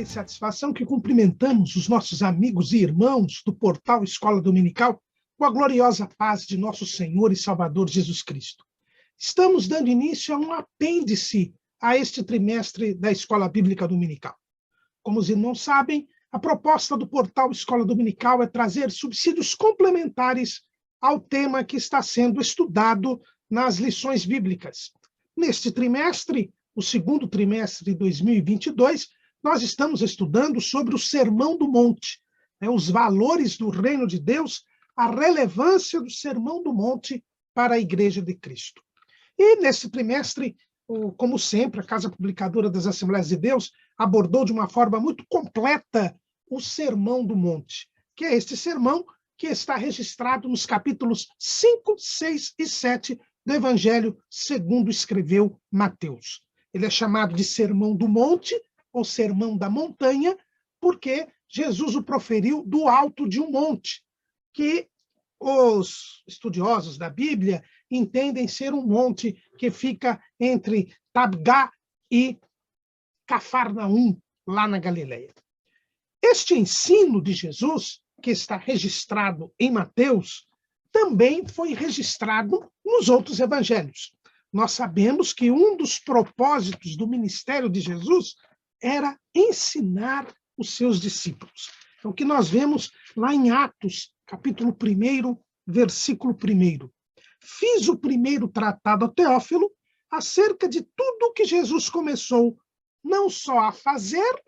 alegria e satisfação que cumprimentamos os nossos amigos e irmãos do portal Escola Dominical com a gloriosa paz de nosso Senhor e Salvador Jesus Cristo. Estamos dando início a um apêndice a este trimestre da Escola Bíblica Dominical. Como os irmãos sabem, a proposta do portal Escola Dominical é trazer subsídios complementares ao tema que está sendo estudado nas lições bíblicas. Neste trimestre, o segundo trimestre de 2022, nós estamos estudando sobre o Sermão do Monte, os valores do reino de Deus, a relevância do Sermão do Monte para a Igreja de Cristo. E nesse trimestre, como sempre, a Casa Publicadora das Assembleias de Deus abordou de uma forma muito completa o Sermão do Monte, que é este sermão que está registrado nos capítulos 5, 6 e 7 do Evangelho segundo escreveu Mateus. Ele é chamado de Sermão do Monte, ou Sermão da Montanha, porque Jesus o proferiu do alto de um monte, que os estudiosos da Bíblia entendem ser um monte que fica entre Tabgá e Cafarnaum, lá na Galileia. Este ensino de Jesus, que está registrado em Mateus, também foi registrado nos outros evangelhos. Nós sabemos que um dos propósitos do ministério de Jesus era ensinar os seus discípulos. É o que nós vemos lá em Atos, capítulo 1, versículo 1. Fiz o primeiro tratado ao Teófilo acerca de tudo o que Jesus começou, não só a fazer,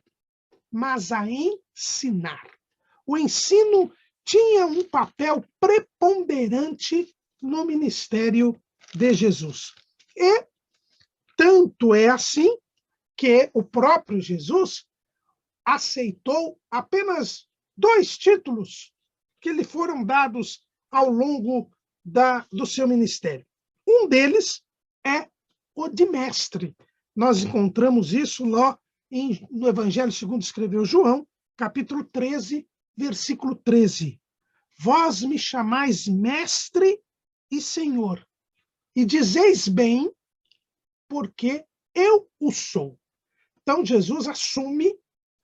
mas a ensinar. O ensino tinha um papel preponderante no ministério de Jesus. E tanto é assim que o próprio Jesus aceitou apenas 2 títulos que lhe foram dados ao longo do seu ministério. Um deles é o de mestre. Nós encontramos isso lá no Evangelho segundo escreveu João, capítulo 13, versículo 13. Vós me chamais mestre e senhor, e dizeis bem, porque eu o sou. Então, Jesus assume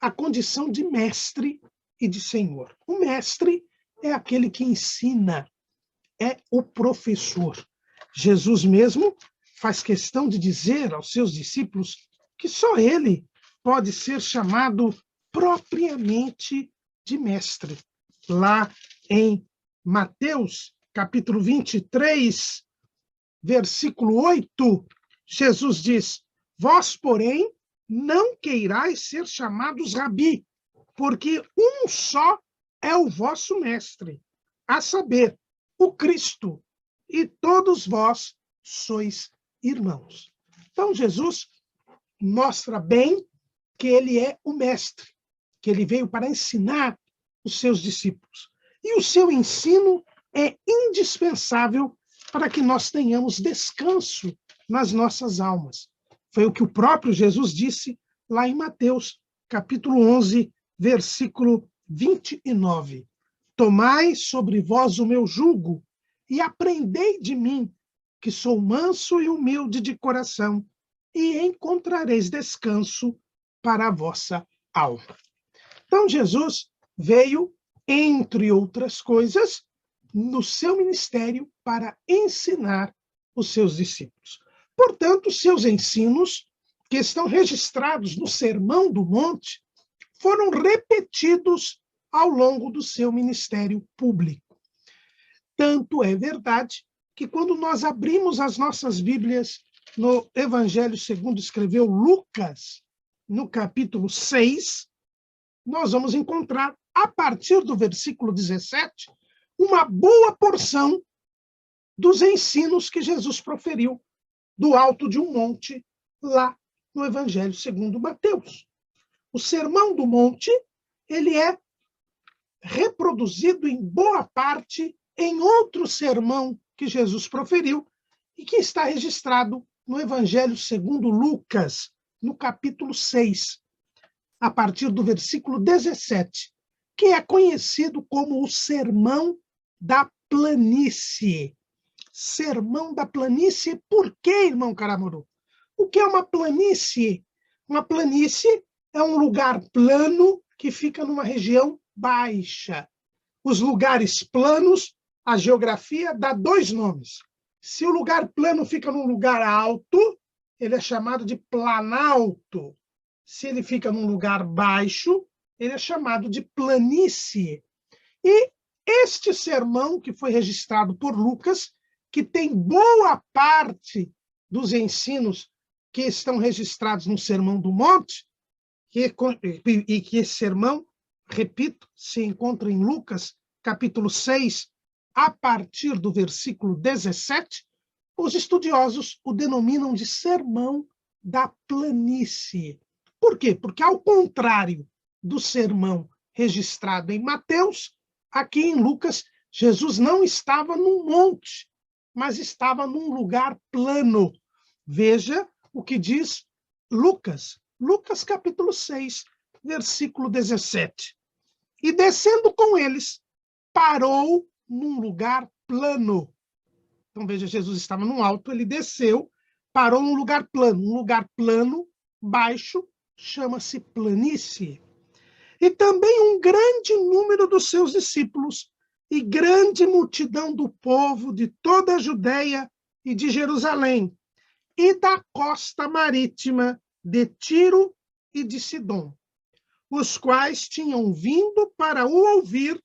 a condição de mestre e de senhor. O mestre é aquele que ensina, é o professor. Jesus mesmo faz questão de dizer aos seus discípulos que só ele pode ser chamado propriamente de mestre. Lá em Mateus, capítulo 23, versículo 8, Jesus diz: vós, porém, não queirais ser chamados rabi, porque um só é o vosso mestre, a saber, o Cristo, e todos vós sois irmãos. Então, Jesus mostra bem que ele é o mestre, que ele veio para ensinar os seus discípulos. E o seu ensino é indispensável para que nós tenhamos descanso nas nossas almas. Foi o que o próprio Jesus disse lá em Mateus, capítulo 11, versículo 29. Tomai sobre vós o meu jugo e aprendei de mim, que sou manso e humilde de coração, e encontrareis descanso para a vossa alma. Então, Jesus veio, entre outras coisas, no seu ministério para ensinar os seus discípulos. Portanto, seus ensinos, que estão registrados no Sermão do Monte, foram repetidos ao longo do seu ministério público. Tanto é verdade que quando nós abrimos as nossas Bíblias no Evangelho segundo escreveu Lucas, no capítulo 6, nós vamos encontrar, a partir do versículo 17, uma boa porção dos ensinos que Jesus proferiu do alto de um monte lá no Evangelho segundo Mateus. O Sermão do Monte, ele é reproduzido em boa parte em outro sermão que Jesus proferiu e que está registrado no Evangelho segundo Lucas, no capítulo 6, a partir do versículo 17, que é conhecido como o Sermão da Planície. Sermão da Planície, por quê, irmão Caramuru? O que é uma planície? Uma planície é um lugar plano que fica numa região baixa. Os lugares planos, a geografia dá dois nomes. Se o lugar plano fica num lugar alto, ele é chamado de planalto. Se ele fica num lugar baixo, ele é chamado de planície. E este sermão, que foi registrado por Lucas, que tem boa parte dos ensinos que estão registrados no Sermão do Monte, e que esse sermão, repito, se encontra em Lucas, capítulo 6, a partir do versículo 17, os estudiosos o denominam de sermão da planície. Por quê? Porque, ao contrário do sermão registrado em Mateus, aqui em Lucas, Jesus não estava num monte, mas estava num lugar plano. Veja o que diz Lucas, capítulo 6, versículo 17. E descendo com eles, parou num lugar plano. Então, veja, Jesus estava num alto, ele desceu, parou num lugar plano. Um lugar plano, baixo, chama-se planície. E também um grande número dos seus discípulos e grande multidão do povo de toda a Judéia e de Jerusalém e da costa marítima de Tiro e de Sidom, os quais tinham vindo para o ouvir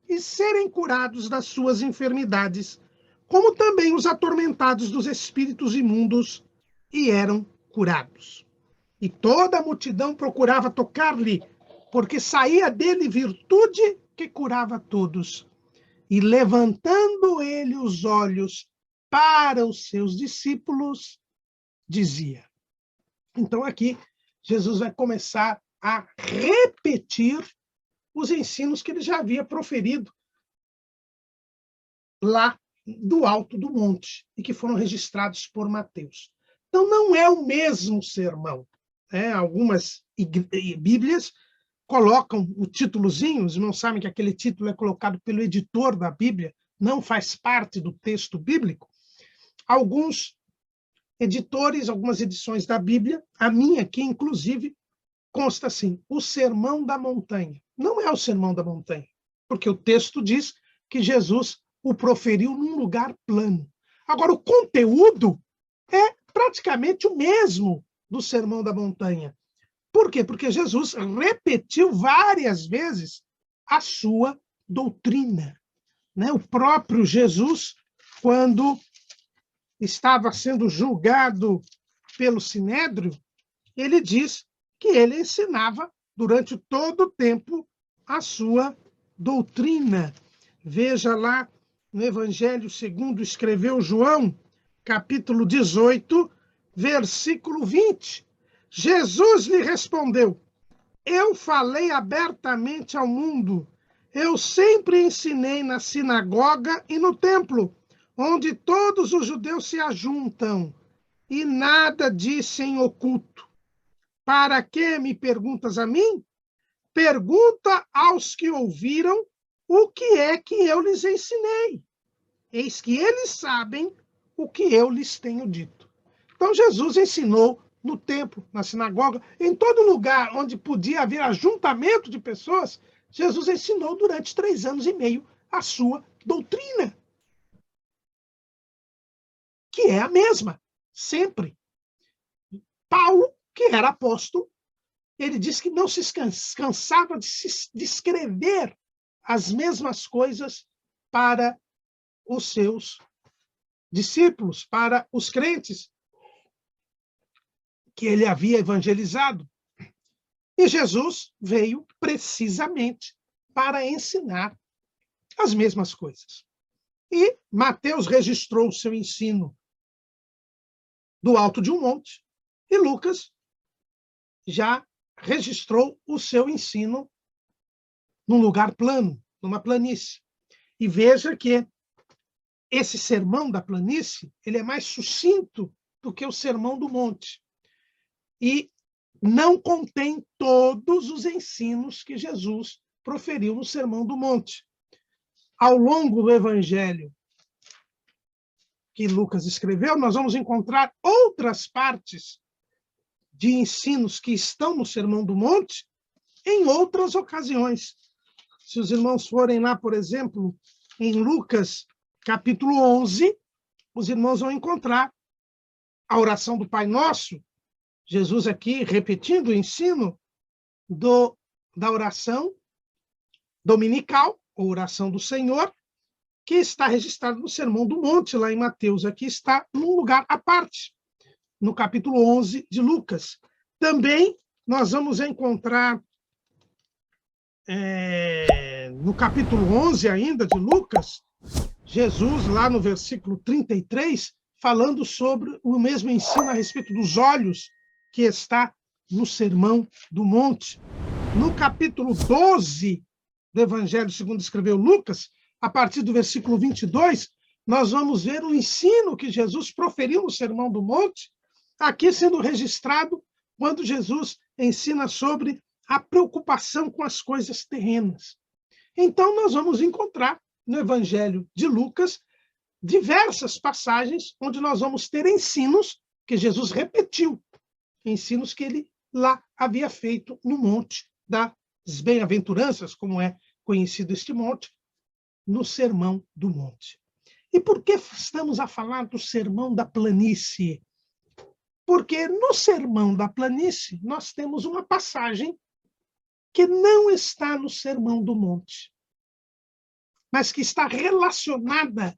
e serem curados das suas enfermidades, como também os atormentados dos espíritos imundos, e eram curados. E toda a multidão procurava tocar-lhe, porque saía dele virtude que curava todos. E levantando ele os olhos para os seus discípulos, dizia. Então aqui Jesus vai começar a repetir os ensinos que ele já havia proferido lá do alto do monte e que foram registrados por Mateus. Então não é o mesmo sermão. Algumas Bíblias colocam o títulozinho, os irmãos sabem que aquele título é colocado pelo editor da Bíblia, não faz parte do texto bíblico. Alguns editores, algumas edições da Bíblia, a minha aqui, inclusive, consta assim, o Sermão da Montanha. Não é o Sermão da Montanha, porque o texto diz que Jesus o proferiu num lugar plano. Agora, o conteúdo é praticamente o mesmo do Sermão da Montanha. Por quê? Porque Jesus repetiu várias vezes a sua doutrina. O próprio Jesus, quando estava sendo julgado pelo Sinédrio, ele diz que ele ensinava durante todo o tempo a sua doutrina. Veja lá no Evangelho segundo escreveu João, capítulo 18, versículo 20. Jesus lhe respondeu: eu falei abertamente ao mundo. Eu sempre ensinei na sinagoga e no templo, onde todos os judeus se ajuntam, e nada disse em oculto. Para que me perguntas a mim? Pergunta aos que ouviram o que é que eu lhes ensinei. Eis que eles sabem o que eu lhes tenho dito. Então, Jesus ensinou no templo, na sinagoga, em todo lugar onde podia haver ajuntamento de pessoas, Jesus ensinou durante 3 anos e meio a sua doutrina, que é a mesma, sempre. Paulo, que era apóstolo, ele disse que não se cansava de escrever as mesmas coisas para os seus discípulos, para os crentes que ele havia evangelizado. E Jesus veio precisamente para ensinar as mesmas coisas. E Mateus registrou o seu ensino do alto de um monte, e Lucas já registrou o seu ensino num lugar plano, numa planície. E veja que esse sermão da planície, ele é mais sucinto do que o sermão do monte. E não contém todos os ensinos que Jesus proferiu no Sermão do Monte. Ao longo do evangelho que Lucas escreveu, nós vamos encontrar outras partes de ensinos que estão no Sermão do Monte em outras ocasiões. Se os irmãos forem lá, por exemplo, em Lucas, capítulo 11, os irmãos vão encontrar a oração do Pai Nosso, Jesus aqui repetindo o ensino da oração dominical, ou oração do Senhor, que está registrado no Sermão do Monte, lá em Mateus. Aqui está num lugar à parte, no capítulo 11 de Lucas. Também nós vamos encontrar, no capítulo 11 ainda de Lucas, Jesus, lá no versículo 33, falando sobre o mesmo ensino a respeito dos olhos que está no Sermão do Monte. No capítulo 12 do Evangelho segundo escreveu Lucas, a partir do versículo 22, nós vamos ver o ensino que Jesus proferiu no Sermão do Monte, aqui sendo registrado quando Jesus ensina sobre a preocupação com as coisas terrenas. Então, nós vamos encontrar no Evangelho de Lucas diversas passagens onde nós vamos ter ensinos que Jesus repetiu, ensinos que ele lá havia feito no Monte das Bem-aventuranças, como é conhecido este monte, no Sermão do Monte. E por que estamos a falar do Sermão da Planície? Porque no Sermão da Planície nós temos uma passagem que não está no Sermão do Monte, mas que está relacionada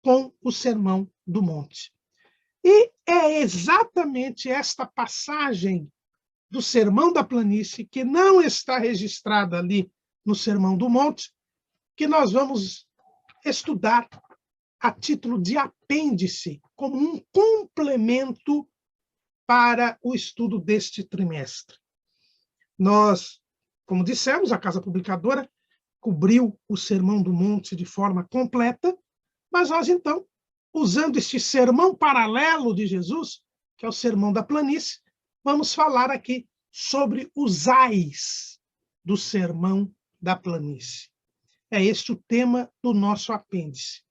com o Sermão do Monte. E é exatamente esta passagem do Sermão da Planície, que não está registrada ali no Sermão do Monte, que nós vamos estudar a título de apêndice, como um complemento para o estudo deste trimestre. Nós, como dissemos, a Casa Publicadora cobriu o Sermão do Monte de forma completa, mas nós, então, usando este sermão paralelo de Jesus, que é o Sermão da Planície, vamos falar aqui sobre os ais do Sermão da Planície. É este o tema do nosso apêndice.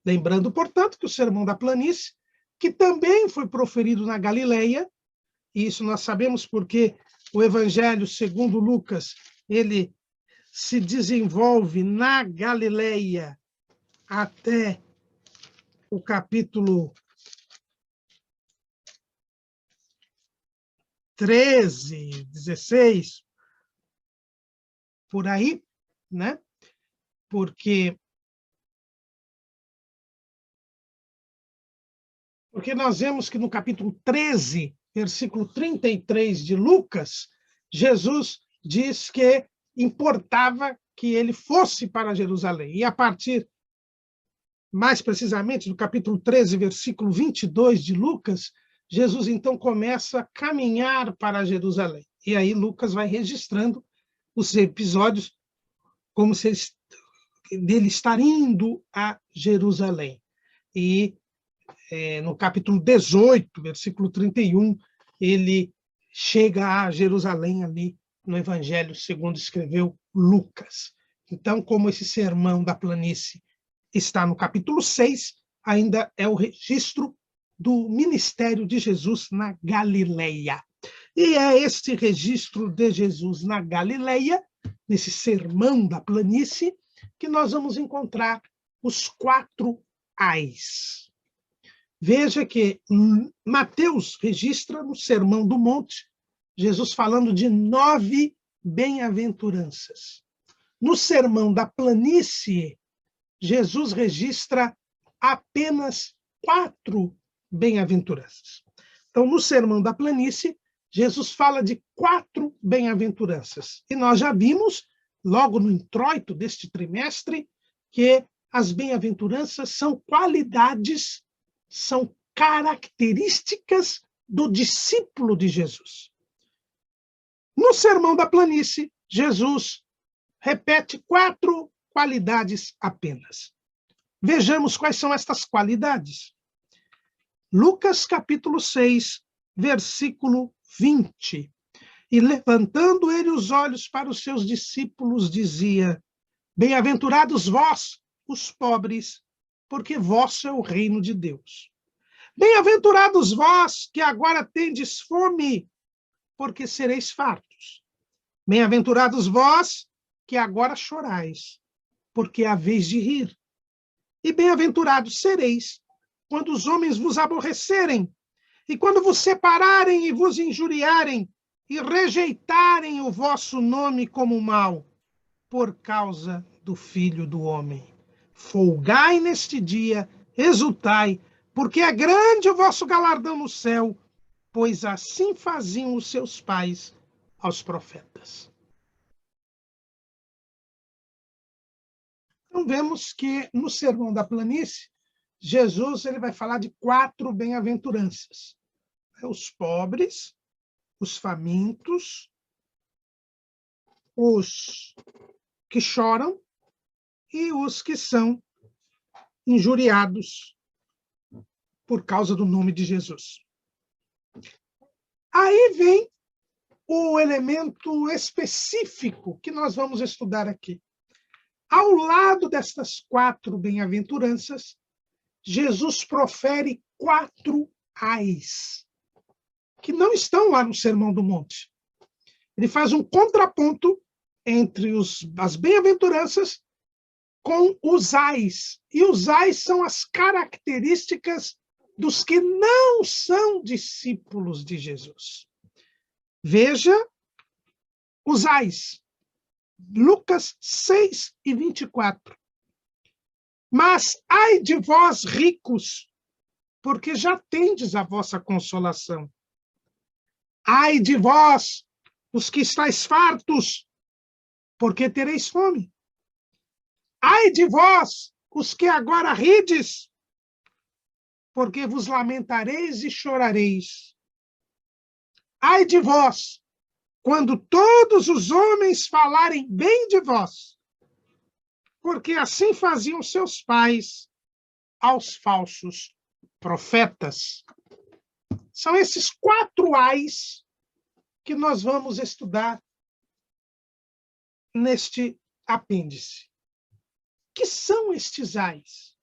Lembrando, portanto, que o Sermão da Planície, que também foi proferido na Galileia, e isso nós sabemos porque o Evangelho segundo Lucas, ele se desenvolve na Galileia até o capítulo 13, 16, por aí, né? Porque nós vemos que no capítulo 13, versículo 33 de Lucas, Jesus diz que importava que ele fosse para Jerusalém. E a partir, mais precisamente, do capítulo 13, versículo 22 de Lucas, Jesus então começa a caminhar para Jerusalém. E aí Lucas vai registrando os episódios como se dele estar indo a Jerusalém. E no capítulo 18, versículo 31, ele chega a Jerusalém ali no Evangelho segundo escreveu Lucas. Então, como esse sermão da planície está no capítulo 6, ainda é o registro do ministério de Jesus na Galileia. E é este registro de Jesus na Galileia, nesse sermão da planície, que nós vamos encontrar os 4 ais. Veja que Mateus registra no Sermão do Monte, Jesus falando de 9 bem-aventuranças. No Sermão da Planície, Jesus registra apenas 4 bem-aventuranças. Então, no Sermão da Planície, Jesus fala de 4 bem-aventuranças. E nós já vimos, logo no introito deste trimestre, que as bem-aventuranças são qualidades, são características do discípulo de Jesus. No Sermão da Planície, Jesus repete 4 qualidades apenas. Vejamos quais são estas qualidades. Lucas capítulo 6, versículo 20. E levantando ele os olhos para os seus discípulos, dizia: Bem-aventurados vós, os pobres, porque vosso é o reino de Deus. Bem-aventurados vós, que agora tendes fome, porque sereis fartos. Bem-aventurados vós, que agora chorais, porque é vez de rir. E bem-aventurados sereis, quando os homens vos aborrecerem, e quando vos separarem e vos injuriarem, e rejeitarem o vosso nome como mal, por causa do Filho do Homem. Folgai neste dia, exultai, porque é grande o vosso galardão no céu, pois assim faziam os seus pais aos profetas. Então vemos que no Sermão da Planície, Jesus ele vai falar de 4 bem-aventuranças. Os pobres, os famintos, os que choram e os que são injuriados por causa do nome de Jesus. Aí vem o elemento específico que nós vamos estudar aqui. Ao lado destas 4 bem-aventuranças, Jesus profere 4 ais, que não estão lá no Sermão do Monte. Ele faz um contraponto entre as bem-aventuranças com os ais. E os ais são as características dos que não são discípulos de Jesus. Veja os ais. Lucas 6 e 24. Mas ai de vós, ricos, porque já tendes a vossa consolação. Ai de vós, os que estáis fartos, porque tereis fome. Ai de vós, os que agora rides, porque vos lamentareis e chorareis. Ai de vós, quando todos os homens falarem bem de vós, porque assim faziam seus pais aos falsos profetas. São esses 4 ais que nós vamos estudar neste apêndice. Que são estes ais?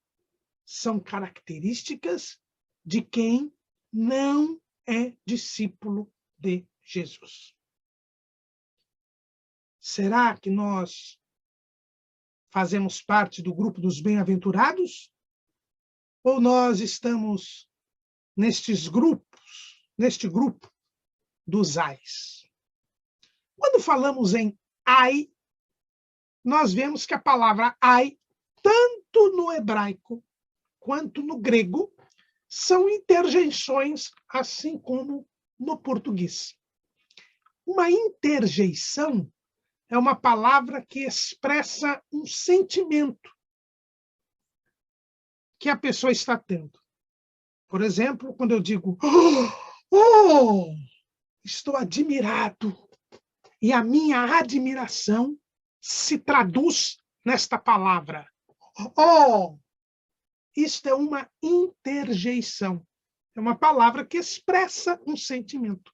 São características de quem não é discípulo de Jesus. Será que nós fazemos parte do grupo dos bem-aventurados? Ou nós estamos neste grupo dos ais? Quando falamos em ai, nós vemos que a palavra ai, tanto no hebraico quanto no grego, são interjeições, assim como no português. Uma interjeição é uma palavra que expressa um sentimento que a pessoa está tendo. Por exemplo, quando eu digo, estou admirado, e a minha admiração se traduz nesta palavra. Isto é uma interjeição. É uma palavra que expressa um sentimento.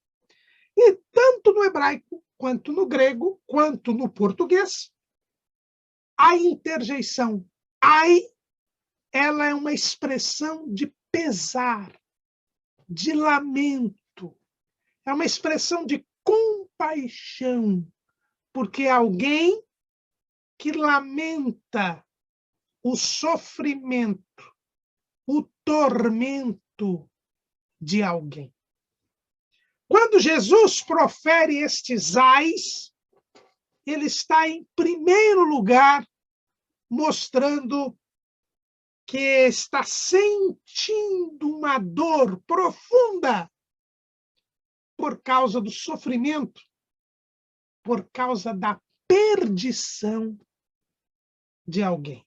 E tanto no hebraico, quanto no grego, quanto no português, a interjeição ai, ela é uma expressão de pesar, de lamento. É uma expressão de compaixão, porque é alguém que lamenta o sofrimento, o tormento de alguém. Quando Jesus profere estes ais, ele está, em primeiro lugar, mostrando que está sentindo uma dor profunda por causa do sofrimento, por causa da perdição de alguém.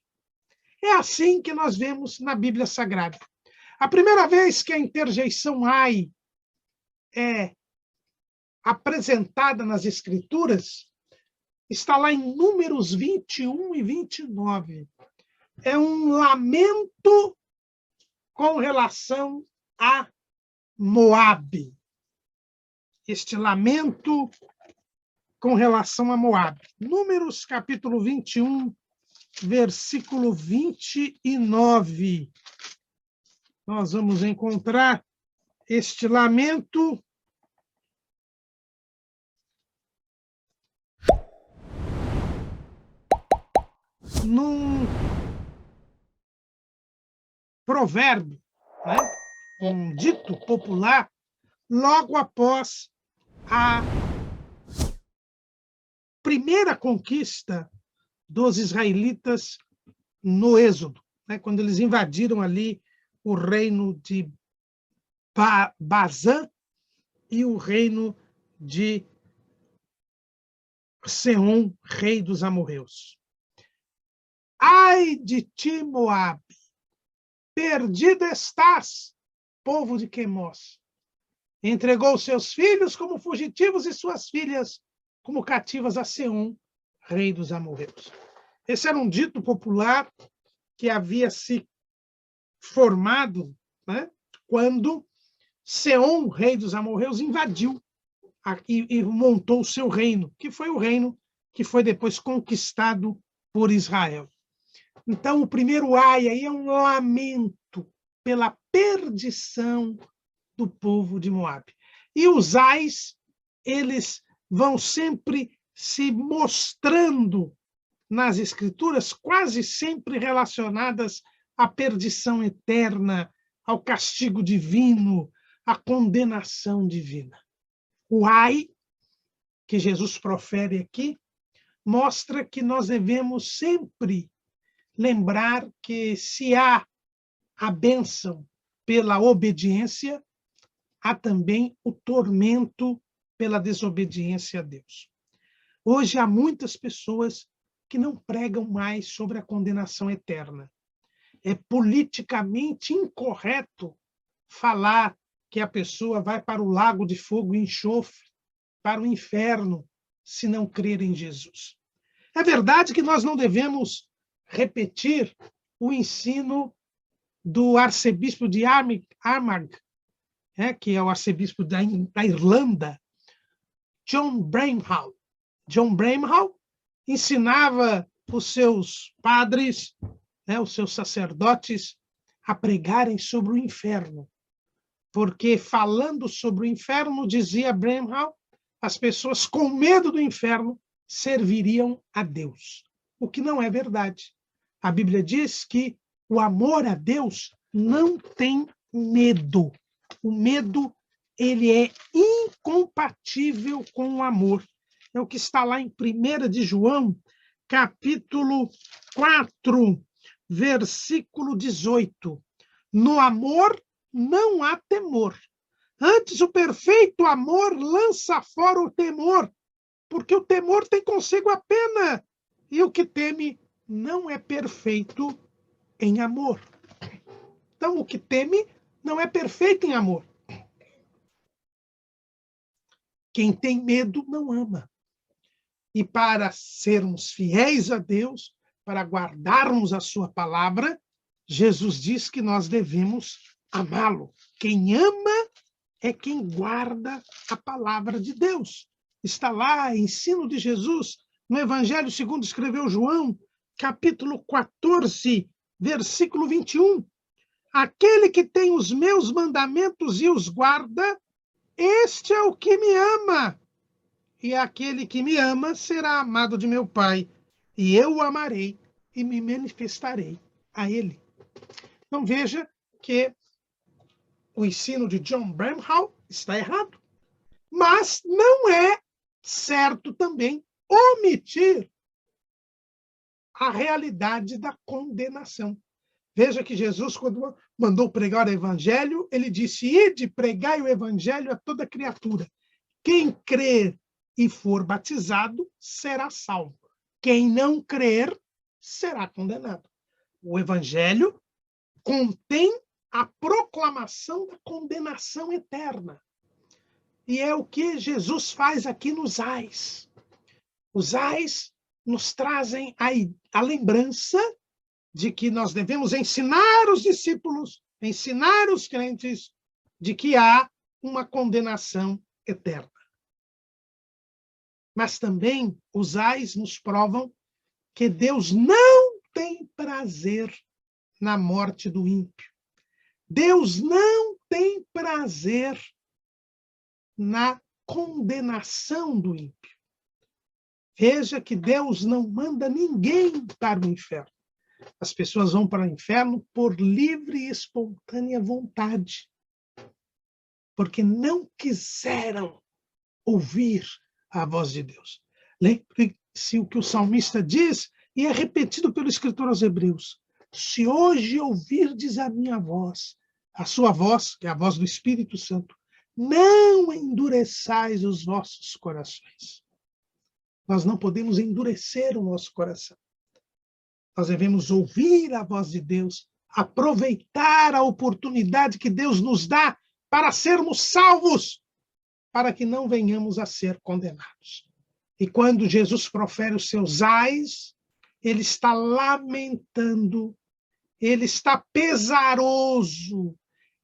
É assim que nós vemos na Bíblia Sagrada. A primeira vez que a interjeição ai é apresentada nas Escrituras está lá em Números 21 e 29. É um lamento com relação a Moabe. Este lamento com relação a Moabe. Números capítulo 21, versículo 29. Nós vamos encontrar este lamento num provérbio, né? Um dito popular, logo após a primeira conquista dos israelitas no Êxodo, né? Quando eles invadiram ali o reino de Bazã e o reino de Seom, rei dos amorreus. Ai de ti, Moabe, perdida estás, povo de Quemós. Entregou seus filhos como fugitivos e suas filhas como cativas a Seom, rei dos amorreus. Esse era um dito popular que havia se formado, né, quando Seom, rei dos amorreus, invadiu e montou o seu reino, que foi o reino que foi depois conquistado por Israel. Então, o primeiro ai aí é um lamento pela perdição do povo de Moabe. E os ais, eles vão sempre se mostrando nas Escrituras, quase sempre relacionadas à perdição eterna, ao castigo divino, à condenação divina. O ai, que Jesus profere aqui, mostra que nós devemos sempre lembrar que se há a bênção pela obediência, há também o tormento pela desobediência a Deus. Hoje há muitas pessoas que não pregam mais sobre a condenação eterna. É politicamente incorreto falar que a pessoa vai para o lago de fogo e enxofre, para o inferno, se não crer em Jesus. É verdade que nós não devemos repetir o ensino do arcebispo de Armagh, que é o arcebispo da Irlanda, John Bramhall. John Bramhall ensinava os seus padres, os seus sacerdotes, a pregarem sobre o inferno. Porque, falando sobre o inferno, dizia Bramhall, as pessoas com medo do inferno serviriam a Deus. O que não é verdade. A Bíblia diz que o amor a Deus não tem medo. O medo, ele é incompatível com o amor. É o que está lá em 1 de João, capítulo 4, versículo 18. No amor não há temor. Antes, o perfeito amor lança fora o temor, porque o temor tem consigo a pena, e o que teme não é perfeito em amor. Então, o que teme não é perfeito em amor. Quem tem medo não ama. E para sermos fiéis a Deus, para guardarmos a sua palavra, Jesus diz que nós devemos amá-lo. Quem ama é quem guarda a palavra de Deus. Está lá, ensino de Jesus, no Evangelho segundo escreveu João, capítulo 14, versículo 21. Aquele que tem os meus mandamentos e os guarda, este é o que me ama. E aquele que me ama será amado de meu Pai, e eu o amarei e me manifestarei a ele. Então veja que o ensino de John Bramhall está errado. Mas não é certo também omitir a realidade da condenação. Veja que Jesus, quando mandou pregar o evangelho, ele disse: ide, pregai o evangelho a toda criatura. Quem crer e for batizado será salvo. Quem não crer será condenado. O evangelho contém a proclamação da condenação eterna. E é o que Jesus faz aqui nos ais. Os ais nos trazem a lembrança de que nós devemos ensinar os discípulos, ensinar os crentes, de que há uma condenação eterna. Mas também os ais nos provam que Deus não tem prazer na morte do ímpio. Deus não tem prazer na condenação do ímpio. Veja que Deus não manda ninguém para o inferno. As pessoas vão para o inferno por livre e espontânea vontade, porque não quiseram ouvir a voz de Deus. Lembre-se o que o salmista diz, e é repetido pelo escritor aos Hebreus: se hoje ouvirdes a minha voz, a sua voz, que é a voz do Espírito Santo, não endureçais os vossos corações. Nós não podemos endurecer o nosso coração. Nós devemos ouvir a voz de Deus, aproveitar a oportunidade que Deus nos dá para sermos salvos, para que não venhamos a ser condenados. E quando Jesus profere os seus ais, ele está lamentando, ele está pesaroso,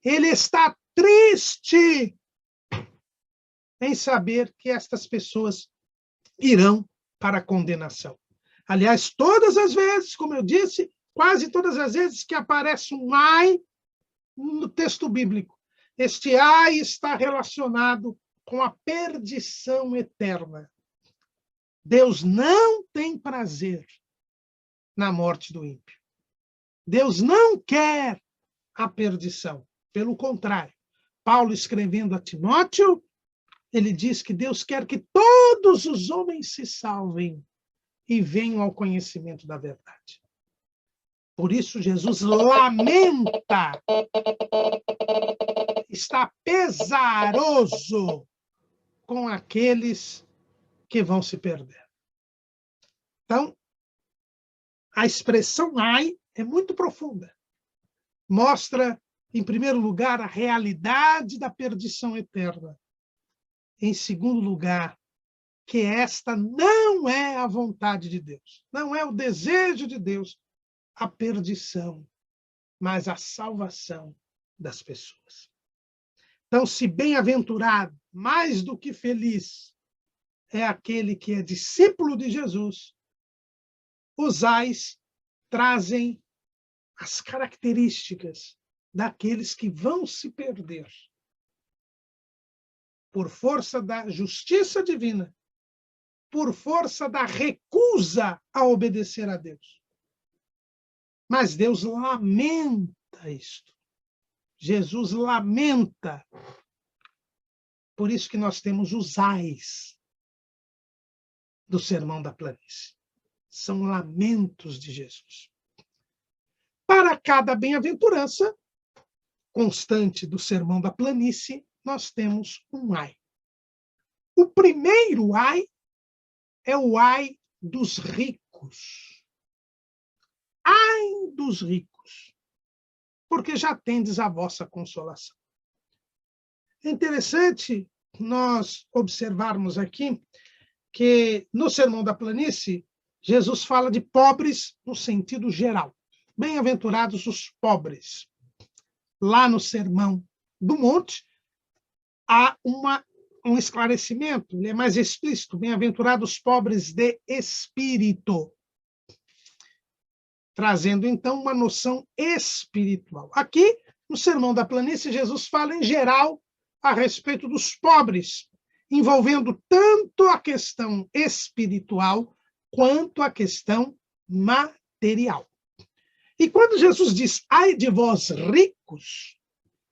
ele está triste em saber que estas pessoas irão para a condenação. Aliás, todas as vezes, como eu disse, quase todas as vezes que aparece um ai no texto bíblico, este ai está relacionado com a perdição eterna. Deus não tem prazer na morte do ímpio. Deus não quer a perdição. Pelo contrário, Paulo, escrevendo a Timóteo, ele diz que Deus quer que todos os homens se salvem e venham ao conhecimento da verdade. Por isso, Jesus lamenta, está pesaroso com aqueles que vão se perder. Então, a expressão ai é muito profunda. Mostra, em primeiro lugar, a realidade da perdição eterna. Em segundo lugar, que esta não é a vontade de Deus, não é o desejo de Deus, a perdição, mas a salvação das pessoas. Então, se bem-aventurado, mais do que feliz, é aquele que é discípulo de Jesus, os ais trazem as características daqueles que vão se perder por força da justiça divina, por força da recusa a obedecer a Deus. Mas Deus lamenta isto. Jesus lamenta. Por isso que nós temos os ais do Sermão da Planície. São lamentos de Jesus. Para cada bem-aventurança constante do Sermão da Planície, nós temos um ai. O primeiro ai é o ai dos ricos. Ai dos ricos, porque já tendes a vossa consolação. É interessante nós observarmos aqui que no Sermão da Planície, Jesus fala de pobres no sentido geral. Bem-aventurados os pobres. Lá no Sermão do Monte, há um esclarecimento, ele é mais explícito. Bem-aventurados os pobres de espírito. Trazendo, então, uma noção espiritual. Aqui, no Sermão da Planície, Jesus fala em geral a respeito dos pobres, envolvendo tanto a questão espiritual quanto a questão material. E quando Jesus diz, ai de vós ricos,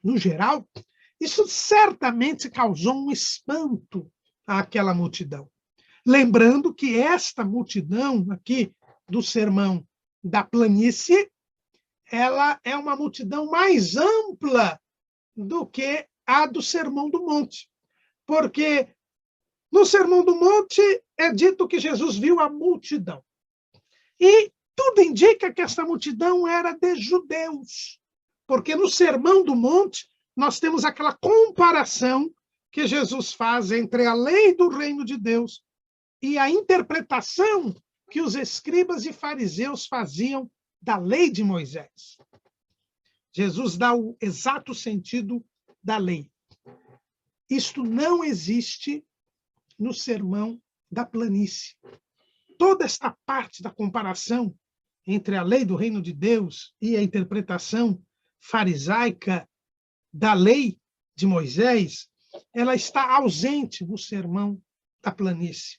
no geral, isso certamente causou um espanto àquela multidão. Lembrando que esta multidão aqui do Sermão da Planície, ela é uma multidão mais ampla do que a do Sermão do Monte. Porque no Sermão do Monte é dito que Jesus viu a multidão. E tudo indica que essa multidão era de judeus. Porque no Sermão do Monte nós temos aquela comparação que Jesus faz entre a lei do reino de Deus e a interpretação que os escribas e fariseus faziam da lei de Moisés. Jesus dá o exato sentido da lei. Isto não existe no Sermão da Planície. Toda esta parte da comparação entre a lei do reino de Deus e a interpretação farisaica da lei de Moisés, ela está ausente no Sermão da Planície.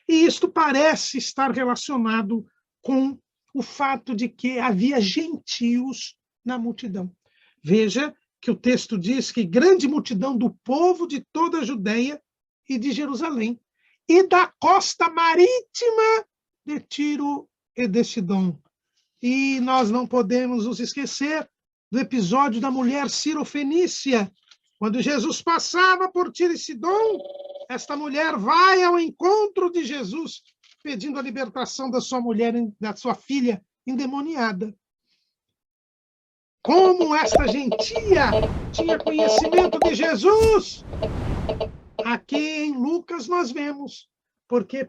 E isto parece estar relacionado com o fato de que havia gentios na multidão. Veja que o texto diz que grande multidão do povo de toda a Judeia e de Jerusalém, e da costa marítima de Tiro e de Sidom. E nós não podemos nos esquecer do episódio da mulher cirofenícia. Quando Jesus passava por Tiro e Sidom, esta mulher vai ao encontro de Jesus, pedindo a libertação da sua mulher, da sua filha endemoniada. Como esta gentia tinha conhecimento de Jesus? Aqui em Lucas nós vemos, porque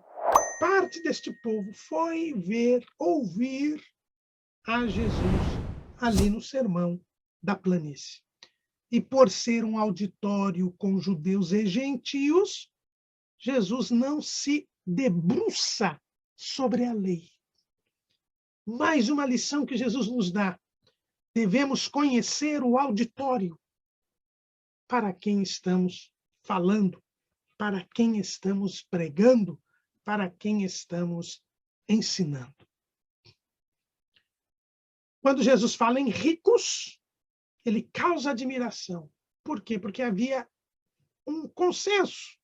parte deste povo foi ouvir a Jesus ali no sermão da planície. E por ser um auditório com judeus e gentios, Jesus não se debruça sobre a lei. Mais uma lição que Jesus nos dá. Devemos conhecer o auditório. Para quem estamos falando, para quem estamos pregando, para quem estamos ensinando. Quando Jesus fala em ricos, ele causa admiração. Por quê? Porque havia um consenso.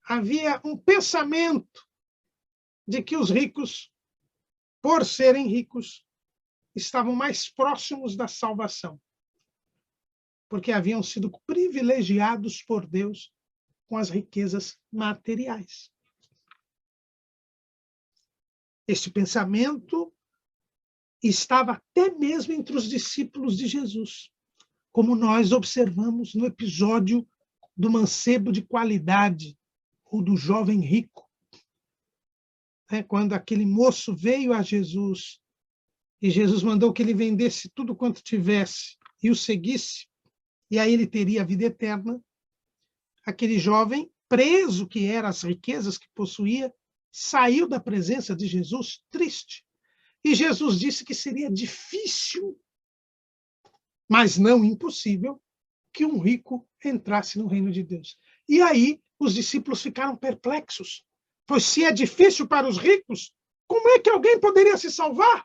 Havia um pensamento de que os ricos, por serem ricos, estavam mais próximos da salvação, porque haviam sido privilegiados por Deus com as riquezas materiais. Este pensamento estava até mesmo entre os discípulos de Jesus, como nós observamos no episódio do mancebo de qualidade, ou do jovem rico. Quando aquele moço veio a Jesus, e Jesus mandou que ele vendesse tudo quanto tivesse e o seguisse, e aí ele teria a vida eterna, aquele jovem, preso que eram as riquezas que possuía, saiu da presença de Jesus triste. E Jesus disse que seria difícil, mas não impossível, que um rico entrasse no reino de Deus. E aí os discípulos ficaram perplexos, pois se é difícil para os ricos, como é que alguém poderia se salvar?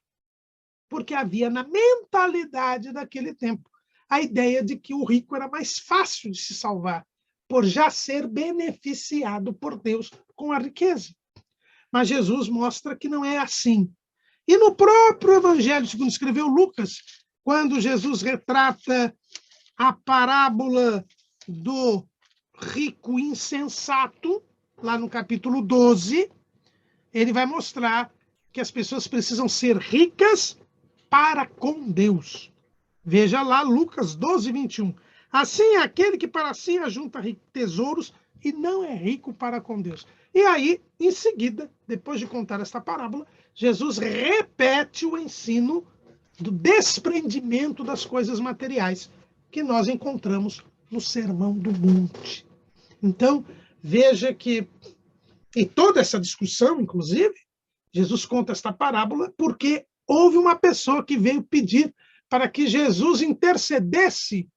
Porque havia na mentalidade daquele tempo a ideia de que o rico era mais fácil de se salvar, por já ser beneficiado por Deus com a riqueza. Mas Jesus mostra que não é assim. E no próprio Evangelho, segundo escreveu Lucas, quando Jesus retrata a parábola do rico insensato, lá no capítulo 12, ele vai mostrar que as pessoas precisam ser ricas para com Deus. Veja lá Lucas 12, 21. Assim é aquele que para si ajunta tesouros e não é rico para com Deus. E aí, em seguida, depois de contar esta parábola, Jesus repete o ensino do desprendimento das coisas materiais que nós encontramos no Sermão do Monte. Então, veja que, em toda essa discussão, inclusive, Jesus conta esta parábola porque houve uma pessoa que veio pedir para que Jesus intercedesse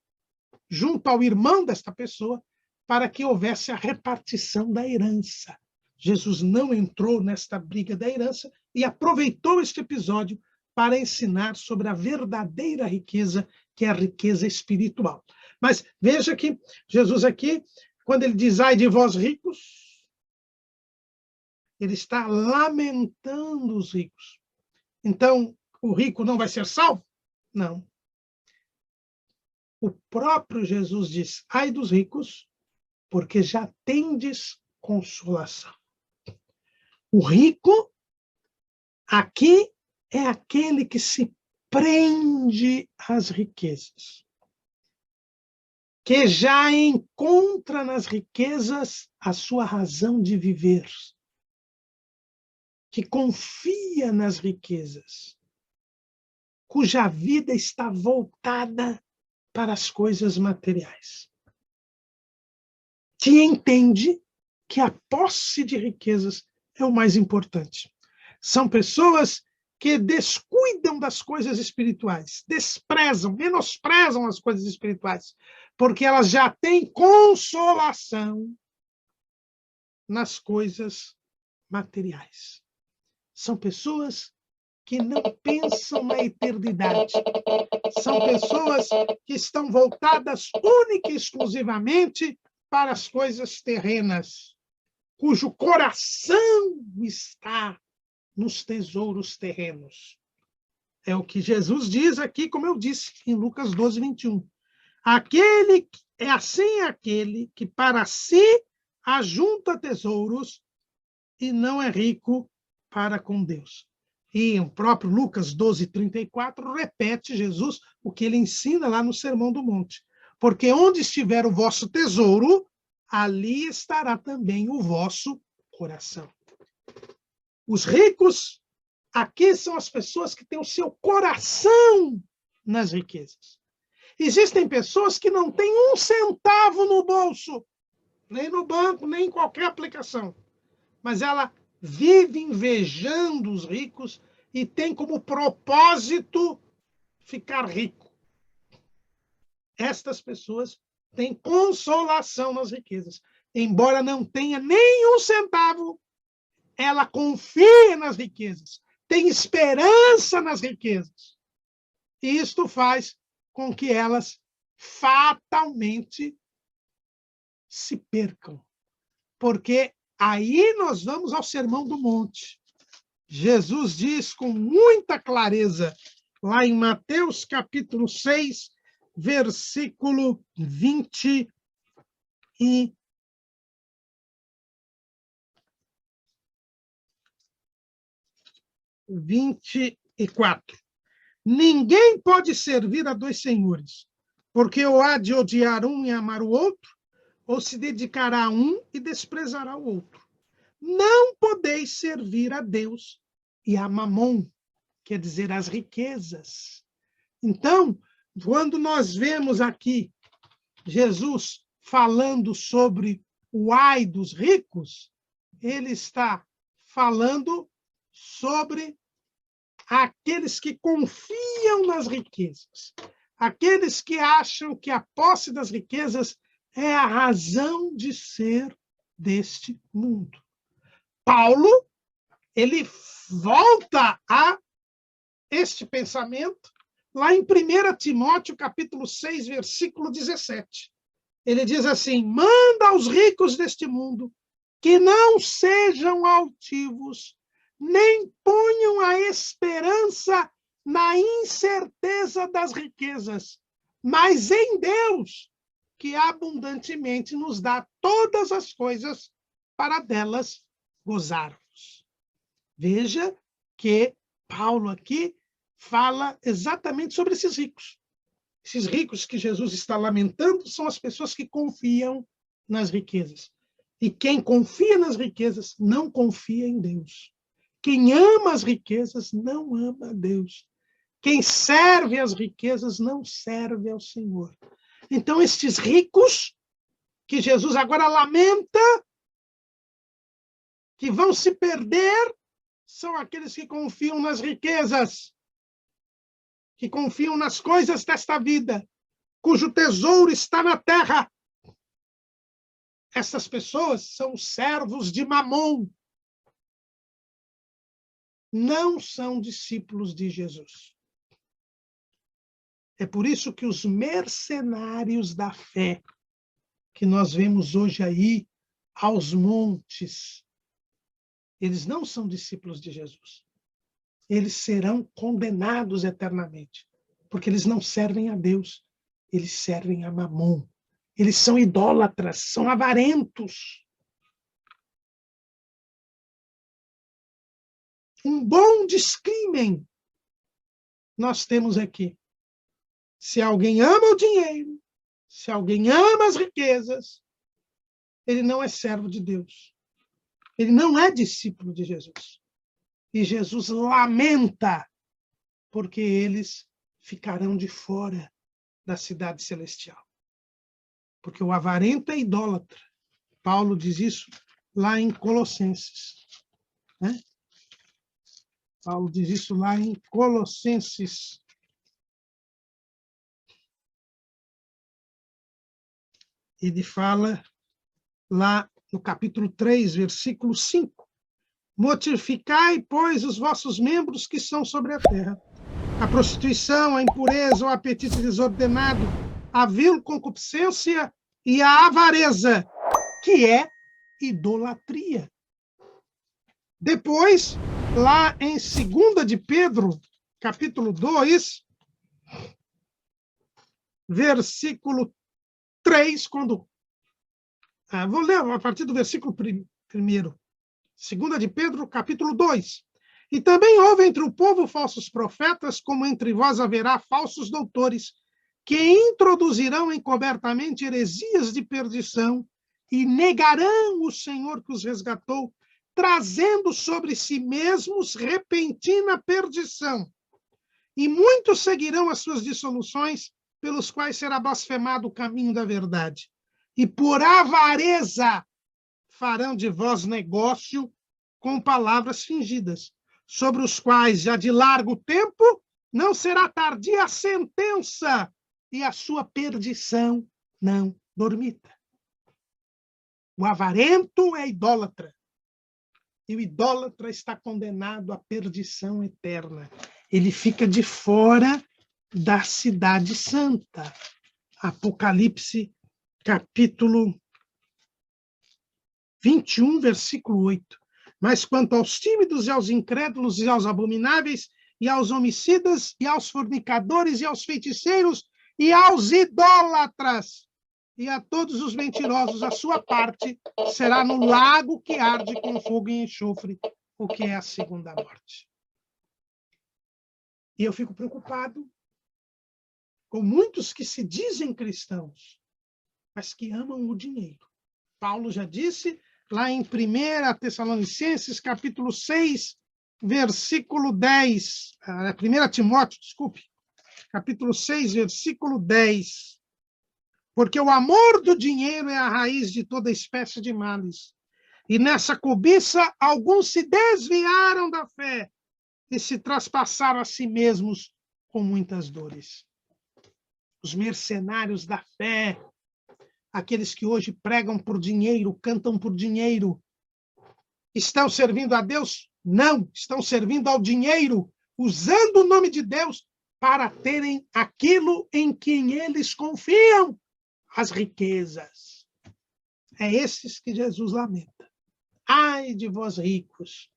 junto ao irmão desta pessoa para que houvesse a repartição da herança. Jesus não entrou nesta briga da herança e aproveitou este episódio para ensinar sobre a verdadeira riqueza, que é a riqueza espiritual. Mas veja que Jesus aqui, quando ele diz, ai de vós ricos, ele está lamentando os ricos. Então, o rico não vai ser salvo? Não. O próprio Jesus diz, ai dos ricos, porque já tendes consolação. O rico, aqui, é aquele que se prende às riquezas, que já encontra nas riquezas a sua razão de viver, que confia nas riquezas, cuja vida está voltada para as coisas materiais, que entende que a posse de riquezas é o mais importante. São pessoas que descuidam das coisas espirituais, desprezam, menosprezam as coisas espirituais, porque elas já têm consolação nas coisas materiais. São pessoas que não pensam na eternidade. São pessoas que estão voltadas única e exclusivamente para as coisas terrenas, cujo coração está nos tesouros terrenos. É o que Jesus diz aqui, como eu disse, em Lucas 12, 21. Aquele que para si ajunta tesouros e não é rico para com Deus. E o próprio Lucas 12, 34 repete Jesus o que ele ensina lá no Sermão do Monte. Porque onde estiver o vosso tesouro, ali estará também o vosso coração. Os ricos aqui são as pessoas que têm o seu coração nas riquezas. Existem pessoas que não têm um centavo no bolso, nem no banco, nem em qualquer aplicação. Mas ela vive invejando os ricos e tem como propósito ficar rico. Estas pessoas têm consolação nas riquezas. Embora não tenha nenhum centavo, ela confia nas riquezas, tem esperança nas riquezas. E isto faz com que elas fatalmente se percam. Porque aí nós vamos ao Sermão do Monte. Jesus diz com muita clareza, lá em Mateus capítulo 6, versículo 24. Ninguém pode servir a dois senhores, porque ou há de odiar um e amar o outro, ou se dedicará a um e desprezará o outro. Não podeis servir a Deus e a Mamon, quer dizer, as riquezas. Então, quando nós vemos aqui Jesus falando sobre o ai dos ricos, ele está falando sobre aqueles que confiam nas riquezas, aqueles que acham que a posse das riquezas é a razão de ser deste mundo. Paulo, ele volta a este pensamento lá em 1 Timóteo, capítulo 6, versículo 17. Ele diz assim: manda aos ricos deste mundo que não sejam altivos, nem ponham a esperança na incerteza das riquezas, mas em Deus, que abundantemente nos dá todas as coisas para delas gozarmos. Veja que Paulo aqui fala exatamente sobre esses ricos. Esses ricos que Jesus está lamentando são as pessoas que confiam nas riquezas. E quem confia nas riquezas não confia em Deus. Quem ama as riquezas não ama a Deus. Quem serve às riquezas não serve ao Senhor. Então, estes ricos, que Jesus agora lamenta, que vão se perder, são aqueles que confiam nas riquezas, que confiam nas coisas desta vida, cujo tesouro está na terra. Essas pessoas são servos de Mamon. Não são discípulos de Jesus. É por isso que os mercenários da fé, que nós vemos hoje aí aos montes, eles não são discípulos de Jesus. Eles serão condenados eternamente, porque eles não servem a Deus, eles servem a Mamon. Eles são idólatras, são avarentos. Um bom discrimen nós temos aqui. Se alguém ama o dinheiro, se alguém ama as riquezas, ele não é servo de Deus. Ele não é discípulo de Jesus. E Jesus lamenta, porque eles ficarão de fora da cidade celestial. Porque o avarento é idólatra. Paulo diz isso lá em Colossenses. Né? Paulo diz isso lá em Colossenses. Ele fala lá no capítulo 3, versículo 5. Mortificai, pois, os vossos membros que são sobre a terra. A prostituição, a impureza, o apetite desordenado, a vil concupiscência e a avareza, que é idolatria. Depois, lá em 2 de Pedro, capítulo 2, versículo 3, quando... vou ler a partir do versículo 1. 2 de Pedro, capítulo 2. E também houve entre o povo falsos profetas, como entre vós haverá falsos doutores, que introduzirão encobertamente heresias de perdição e negarão o Senhor que os resgatou, trazendo sobre si mesmos repentina perdição. E muitos seguirão as suas dissoluções, pelos quais será blasfemado o caminho da verdade. E por avareza farão de vós negócio com palavras fingidas, sobre os quais já de largo tempo não será tardia a sentença, e a sua perdição não dormita. O avarento é idólatra, e o idólatra está condenado à perdição eterna. Ele fica de fora da cidade santa. Apocalipse, capítulo 21, versículo 8. Mas quanto aos tímidos e aos incrédulos e aos abomináveis e aos homicidas e aos fornicadores e aos feiticeiros e aos idólatras e a todos os mentirosos, a sua parte será no lago que arde com fogo e enxofre, o que é a segunda morte. E eu fico preocupado com muitos que se dizem cristãos, mas que amam o dinheiro. Paulo já disse lá em 1 Tessalonicenses, capítulo 6, versículo 10, 1 Timóteo, desculpe, capítulo 6, versículo 10, porque o amor do dinheiro é a raiz de toda espécie de males, e nessa cobiça alguns se desviaram da fé e se traspassaram a si mesmos com muitas dores. Os mercenários da fé, aqueles que hoje pregam por dinheiro, cantam por dinheiro, estão servindo a Deus? Não, estão servindo ao dinheiro, usando o nome de Deus para terem aquilo em quem eles confiam, as riquezas. É esses que Jesus lamenta. Ai de vós ricos,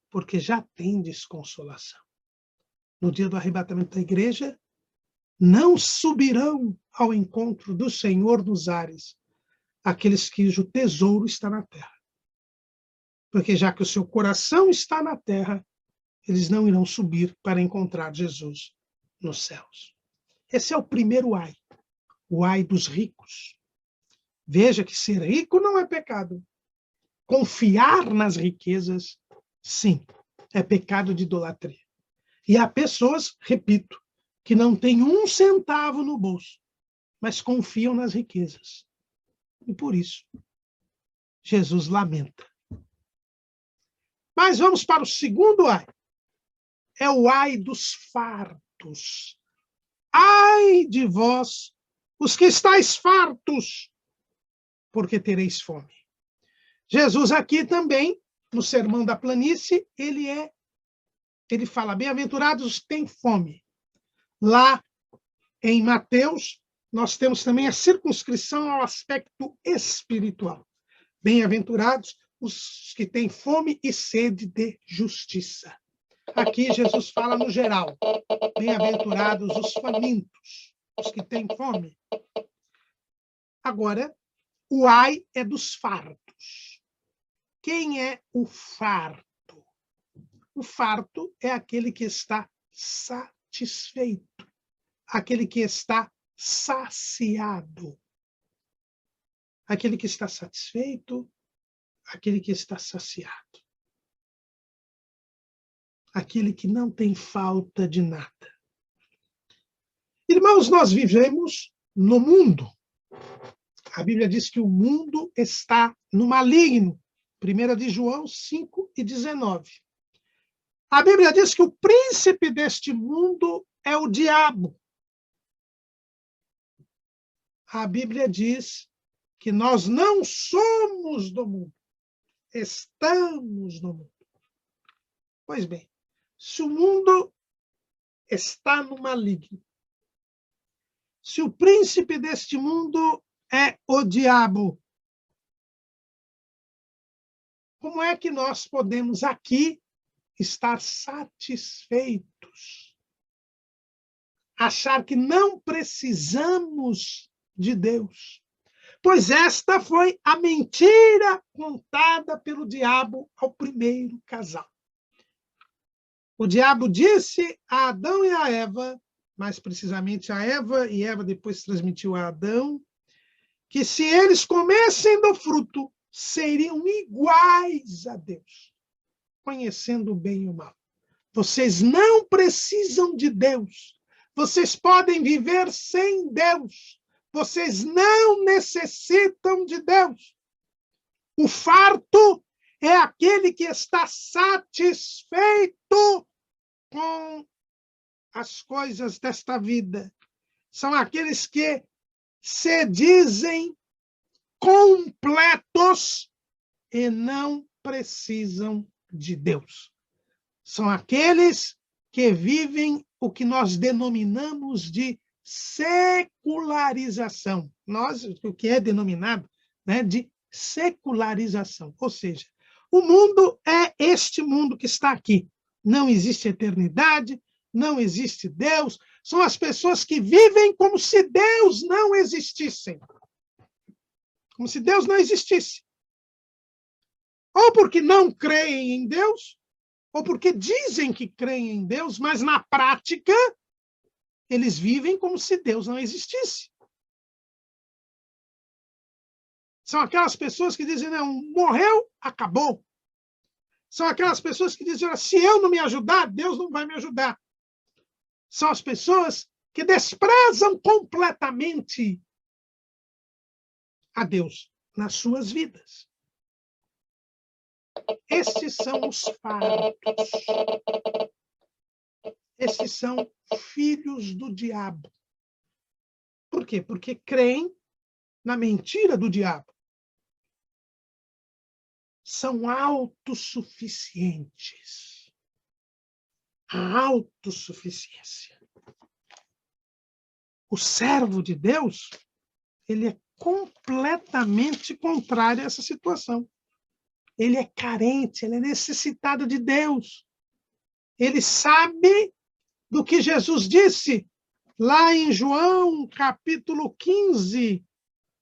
porque já tendes consolação. No dia do arrebatamento da igreja, não subirão ao encontro do Senhor nos ares aqueles cujo tesouro está na terra. Porque já que o seu coração está na terra, eles não irão subir para encontrar Jesus nos céus. Esse é o primeiro ai, o ai dos ricos. Veja que ser rico não é pecado. Confiar nas riquezas, sim, é pecado de idolatria. E há pessoas, repito, que não têm um centavo no bolso, mas confiam nas riquezas. E por isso, Jesus lamenta. Mas vamos para o segundo ai. É o ai dos fartos. Ai de vós, os que estáis fartos, porque tereis fome. Jesus aqui também, no Sermão da Planície, ele fala, bem-aventurados os que têm fome. Lá em Mateus, nós temos também a circunscrição ao aspecto espiritual. Bem-aventurados os que têm fome e sede de justiça. Aqui Jesus fala no geral. Bem-aventurados os famintos, os que têm fome. Agora, o ai é dos fartos. Quem é o farto? O farto é aquele que está satisfeito, aquele que está saciado. Aquele que está satisfeito, aquele que está saciado. Aquele que não tem falta de nada. Irmãos, nós vivemos no mundo. A Bíblia diz que o mundo está no maligno. 1 de João 5:19. A Bíblia diz que o príncipe deste mundo é o diabo. A Bíblia diz que nós não somos do mundo, estamos no mundo. Pois bem, se o mundo está no maligno, se o príncipe deste mundo é o diabo, como é que nós podemos aqui estar satisfeitos? Achar que não precisamos de Deus? Pois esta foi a mentira contada pelo diabo ao primeiro casal. O diabo disse a Adão e a Eva, mais precisamente a Eva, e Eva depois transmitiu a Adão, que se eles comessem do fruto, seriam iguais a Deus, conhecendo o bem e o mal. Vocês não precisam de Deus. Vocês podem viver sem Deus. Vocês não necessitam de Deus. O farto é aquele que está satisfeito com as coisas desta vida. São aqueles que se dizem completos e não precisam de Deus. São aqueles que vivem o que nós denominamos de secularização. O que é denominado, né, de secularização. Ou seja, o mundo é este mundo que está aqui. Não existe eternidade, não existe Deus. São as pessoas que vivem como se Deus não existisse. Como se Deus não existisse. Ou porque não creem em Deus, ou porque dizem que creem em Deus, mas na prática eles vivem como se Deus não existisse. São aquelas pessoas que dizem, não, morreu, acabou. São aquelas pessoas que dizem, se eu não me ajudar, Deus não vai me ajudar. São as pessoas que desprezam completamente a Deus nas suas vidas. Estes são os fartos. Esses são filhos do diabo. Por quê? Porque creem na mentira do diabo. São autossuficientes. A autossuficiência. O servo de Deus, ele é completamente contrário a essa situação. Ele é carente, ele é necessitado de Deus. Ele sabe do que Jesus disse lá em João, capítulo 15,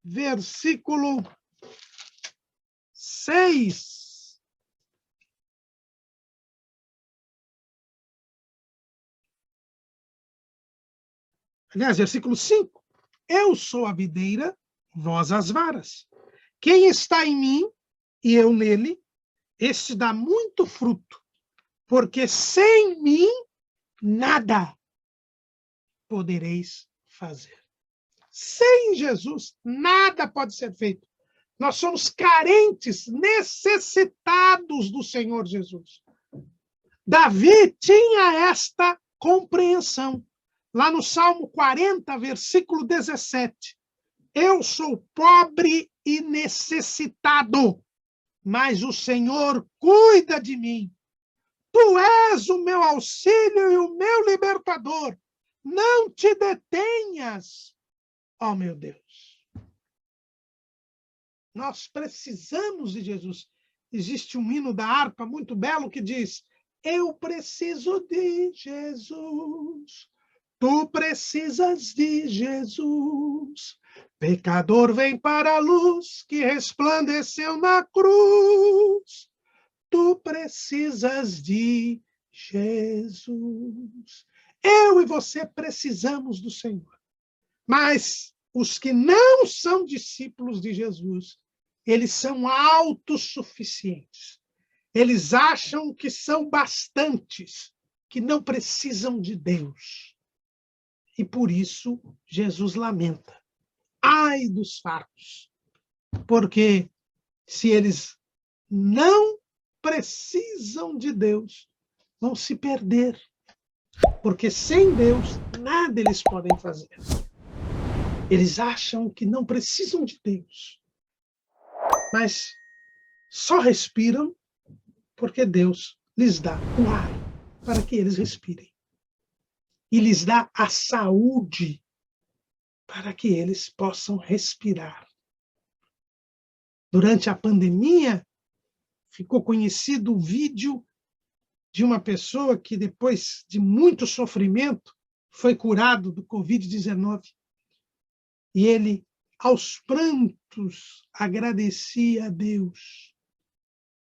versículo 6. Aliás, versículo 5. Eu sou a videira, vós as varas. Quem está em mim e eu nele, este dá muito fruto, porque sem mim nada podereis fazer. Sem Jesus, nada pode ser feito. Nós somos carentes, necessitados do Senhor Jesus. Davi tinha esta compreensão. Lá no Salmo 40, versículo 17. Eu sou pobre e necessitado, mas o Senhor cuida de mim. Tu és o meu auxílio e o meu libertador. Não te detenhas, ó meu Deus. Nós precisamos de Jesus. Existe um hino da harpa muito belo que diz: eu preciso de Jesus. Tu precisas de Jesus. Pecador, vem para a luz que resplandeceu na cruz. Tu precisas de Jesus. Eu e você precisamos do Senhor. Mas os que não são discípulos de Jesus, eles são autossuficientes. Eles acham que são bastantes, que não precisam de Deus. E por isso Jesus lamenta. Ai dos fartos. Porque se eles não precisam de Deus, vão se perder. Porque sem Deus, nada eles podem fazer. Eles acham que não precisam de Deus. mas só respiram porque Deus lhes dá o ar para que eles respirem. E lhes dá a saúde para que eles possam respirar. Durante a pandemia, ficou conhecido o vídeo de uma pessoa que, depois de muito sofrimento, foi curado do Covid-19. E ele, aos prantos, agradecia a Deus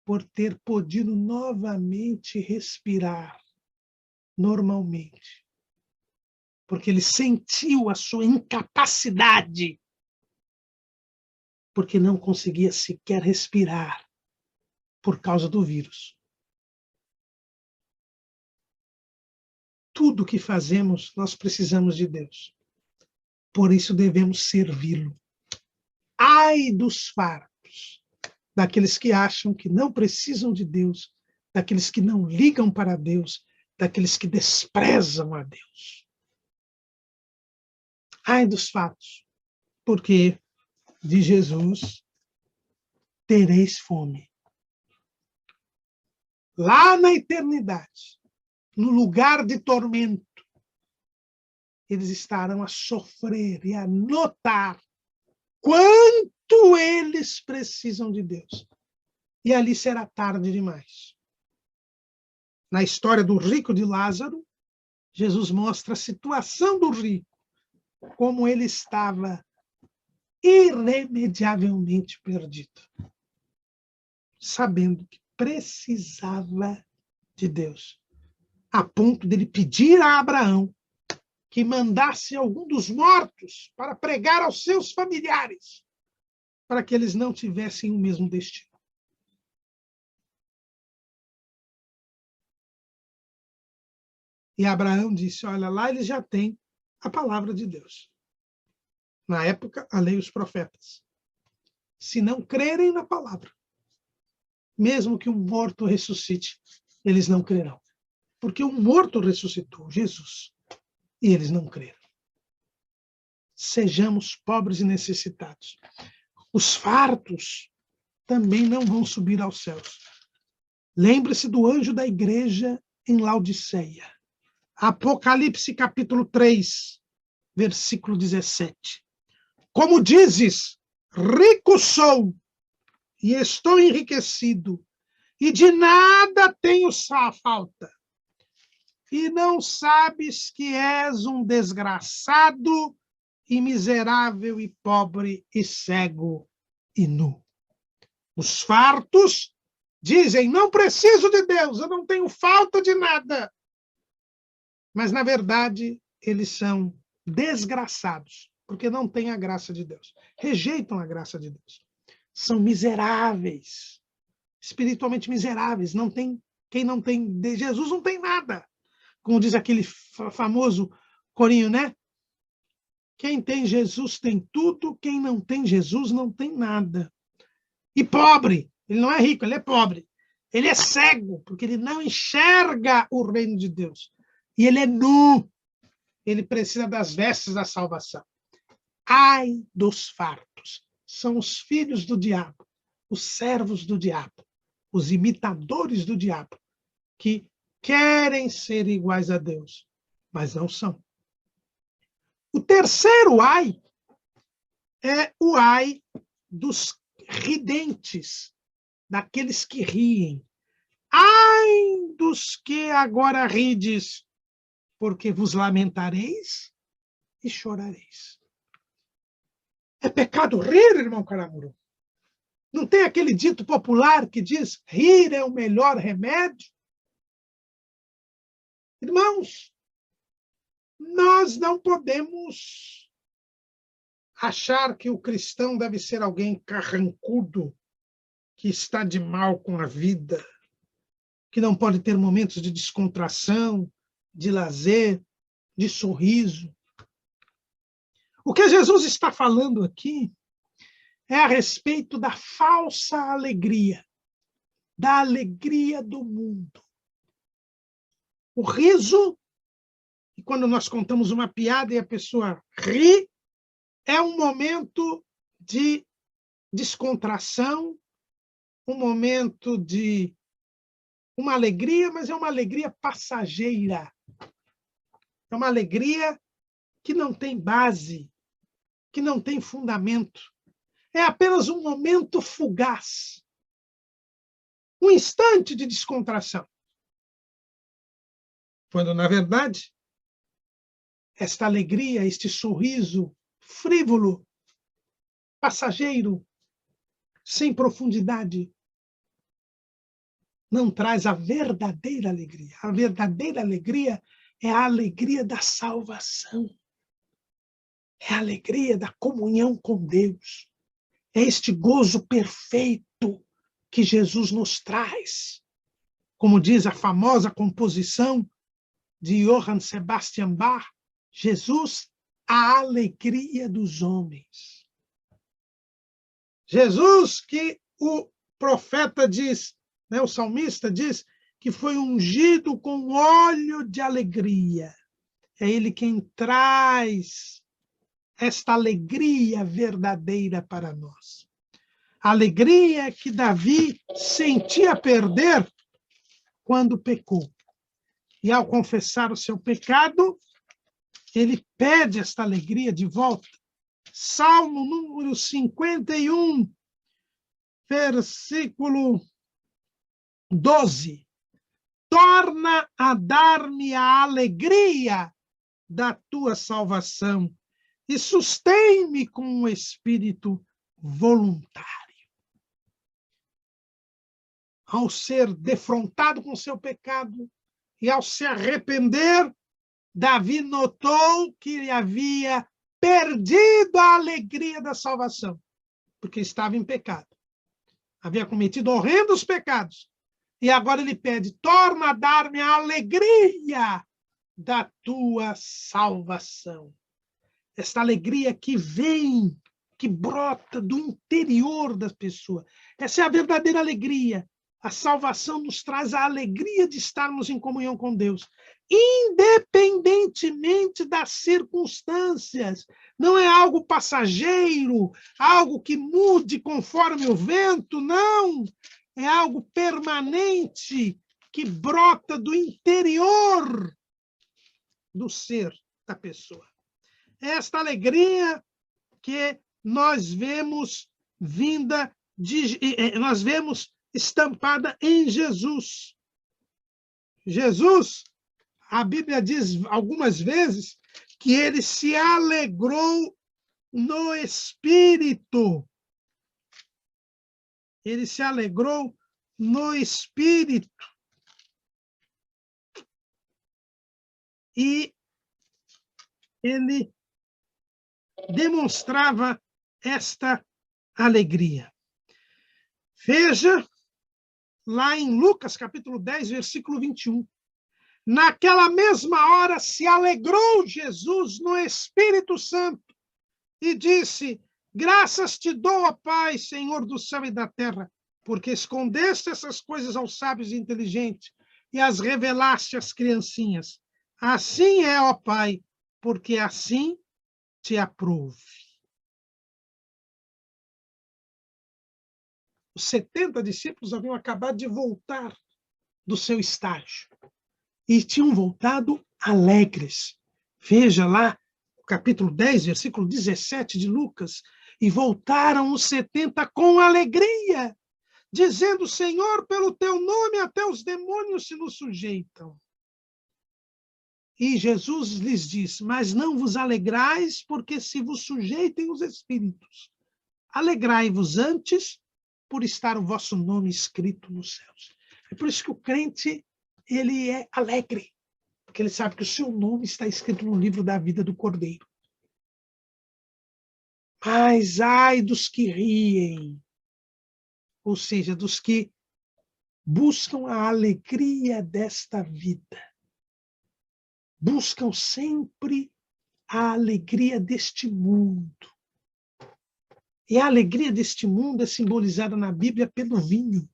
por ter podido novamente respirar normalmente. Porque ele sentiu a sua incapacidade, porque não conseguia sequer respirar por causa do vírus. Tudo que fazemos, nós precisamos de Deus. Por isso devemos servi-lo. Ai dos fartos, daqueles que acham que não precisam de Deus, daqueles que não ligam para Deus, daqueles que desprezam a Deus. Ai dos fatos, porque de Jesus tereis fome. Lá na eternidade, no lugar de tormento, eles estarão a sofrer e a notar quanto eles precisam de Deus. E ali será tarde demais. Na história do rico de Lázaro, Jesus mostra a situação do rico, como ele estava irremediavelmente perdido, sabendo que precisava de Deus, a ponto dele pedir a Abraão que mandasse algum dos mortos para pregar aos seus familiares, para que eles não tivessem o mesmo destino. E Abraão disse, olha, lá eles já têm a palavra de Deus. Na época, a lei e os profetas. Se não crerem na palavra, mesmo que um morto ressuscite, eles não crerão. Porque um morto ressuscitou, Jesus, e eles não creram. Sejamos pobres e necessitados. Os fartos também não vão subir aos céus. Lembre-se do anjo da igreja em Laodiceia. Apocalipse capítulo 3, versículo 17. Como dizes, rico sou e estou enriquecido, e de nada tenho falta. E não sabes que és um desgraçado e miserável e pobre e cego e nu. Os fartos dizem, não preciso de Deus, eu não tenho falta de nada. Mas, na verdade, eles são desgraçados, porque não têm a graça de Deus. Rejeitam a graça de Deus. São miseráveis, espiritualmente miseráveis. Não tem, quem não tem de Jesus não tem nada. Como diz aquele famoso corinho, né? Quem tem Jesus tem tudo, quem não tem Jesus não tem nada. E pobre, ele não é rico, ele é pobre. Ele é cego, porque ele não enxerga o reino de Deus. E ele é nu, ele precisa das vestes da salvação. Ai dos fartos, são os filhos do diabo, os servos do diabo, os imitadores do diabo, que querem ser iguais a Deus, mas não são. O terceiro ai é o ai dos ridentes, daqueles que riem. Ai dos que agora rides, porque vos lamentareis e chorareis. É pecado rir, irmão Caramuru? Não tem aquele dito popular que diz rir é o melhor remédio? Irmãos, nós não podemos achar que o cristão deve ser alguém carrancudo, que está de mal com a vida, que não pode ter momentos de descontração, de lazer, de sorriso. O que Jesus está falando aqui é a respeito da falsa alegria, da alegria do mundo. O riso, e quando nós contamos uma piada e a pessoa ri, é um momento de descontração, um momento de uma alegria, mas é uma alegria passageira. É uma alegria que não tem base, que não tem fundamento. É apenas um momento fugaz, um instante de descontração. Quando, na verdade, esta alegria, este sorriso frívolo, passageiro, sem profundidade, não traz a verdadeira alegria. A verdadeira alegria é a alegria da salvação. É a alegria da comunhão com Deus. É este gozo perfeito que Jesus nos traz. Como diz a famosa composição de Johann Sebastian Bach, Jesus, a alegria dos homens. Jesus, que o profeta diz, né, o salmista diz, que foi ungido com óleo de alegria. É ele quem traz esta alegria verdadeira para nós. A alegria que Davi sentia perder quando pecou. E ao confessar o seu pecado, ele pede esta alegria de volta. Salmo número 51, versículo 12. Torna a dar-me a alegria da tua salvação e sustém-me com um espírito voluntário. Ao ser defrontado com seu pecado e ao se arrepender, Davi notou que ele havia perdido a alegria da salvação, porque estava em pecado. Havia cometido horrendos pecados. E agora ele pede, torna a dar-me a alegria da tua salvação. Esta alegria que vem, que brota do interior da pessoa. Essa é a verdadeira alegria. A salvação nos traz a alegria de estarmos em comunhão com Deus, independentemente das circunstâncias. Não é algo passageiro, algo que mude conforme o vento, não. É algo permanente que brota do interior do ser da pessoa. Esta alegria que nós vemos nós vemos estampada em Jesus. Jesus, a Bíblia diz algumas vezes que ele se alegrou no Espírito. Ele se alegrou no Espírito. E ele demonstrava esta alegria. Veja lá em Lucas, capítulo 10, versículo 21. Naquela mesma hora se alegrou Jesus no Espírito Santo e disse: graças te dou, ó Pai, Senhor do céu e da terra, porque escondeste essas coisas aos sábios e inteligentes e as revelaste às criancinhas. Assim é, ó Pai, porque assim te aprouve. Os 70 discípulos haviam acabado de voltar do seu estágio e tinham voltado alegres. Veja lá, o capítulo 10, versículo 17 de Lucas. E voltaram os 70 com alegria, dizendo: Senhor, pelo teu nome até os demônios se nos sujeitam. E Jesus lhes diz: mas não vos alegrais, porque se vos sujeitem os espíritos. Alegrai-vos antes por estar o vosso nome escrito nos céus. É por isso que o crente, ele é alegre, porque ele sabe que o seu nome está escrito no livro da vida do Cordeiro. Mas ai dos que riem, ou seja, dos que buscam a alegria desta vida. Buscam sempre a alegria deste mundo. E a alegria deste mundo é simbolizada na Bíblia pelo vinho.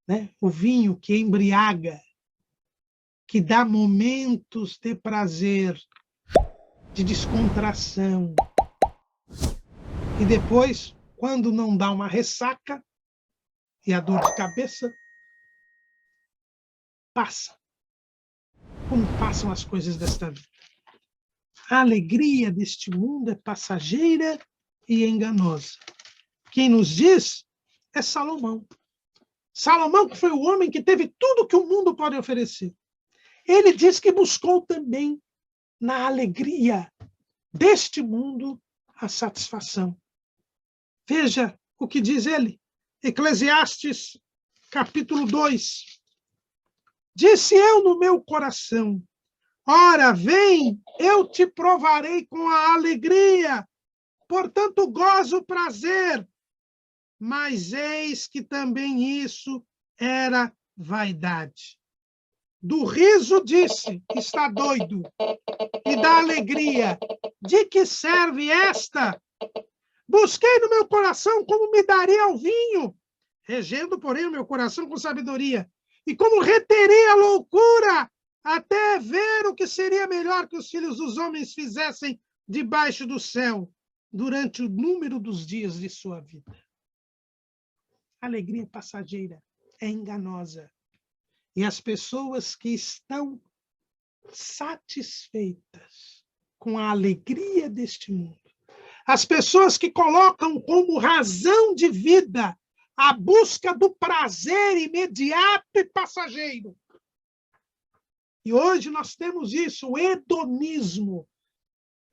Né? O vinho que embriaga, que dá momentos de prazer, de descontração. E depois quando não dá uma ressaca e a dor de cabeça passa, como passam as coisas desta vida. A alegria deste mundo é passageira e enganosa. Quem nos diz é Salomão. Salomão, que foi o homem que teve tudo que o mundo pode oferecer. Ele diz que buscou também na alegria deste mundo a satisfação. Veja o que diz ele, Eclesiastes, capítulo 2. Disse eu no meu coração, ora, vem, eu te provarei com a alegria, portanto gozo o prazer. Mas eis que também isso era vaidade. Do riso disse, está doido, e da alegria, de que serve esta? Busquei no meu coração como me daria ao vinho, regendo, porém, o meu coração com sabedoria, e como reterei a loucura, até ver o que seria melhor que os filhos dos homens fizessem debaixo do céu, durante o número dos dias de sua vida. A alegria passageira é enganosa. E as pessoas que estão satisfeitas com a alegria deste mundo, as pessoas que colocam como razão de vida a busca do prazer imediato e passageiro. E hoje nós temos isso, o hedonismo,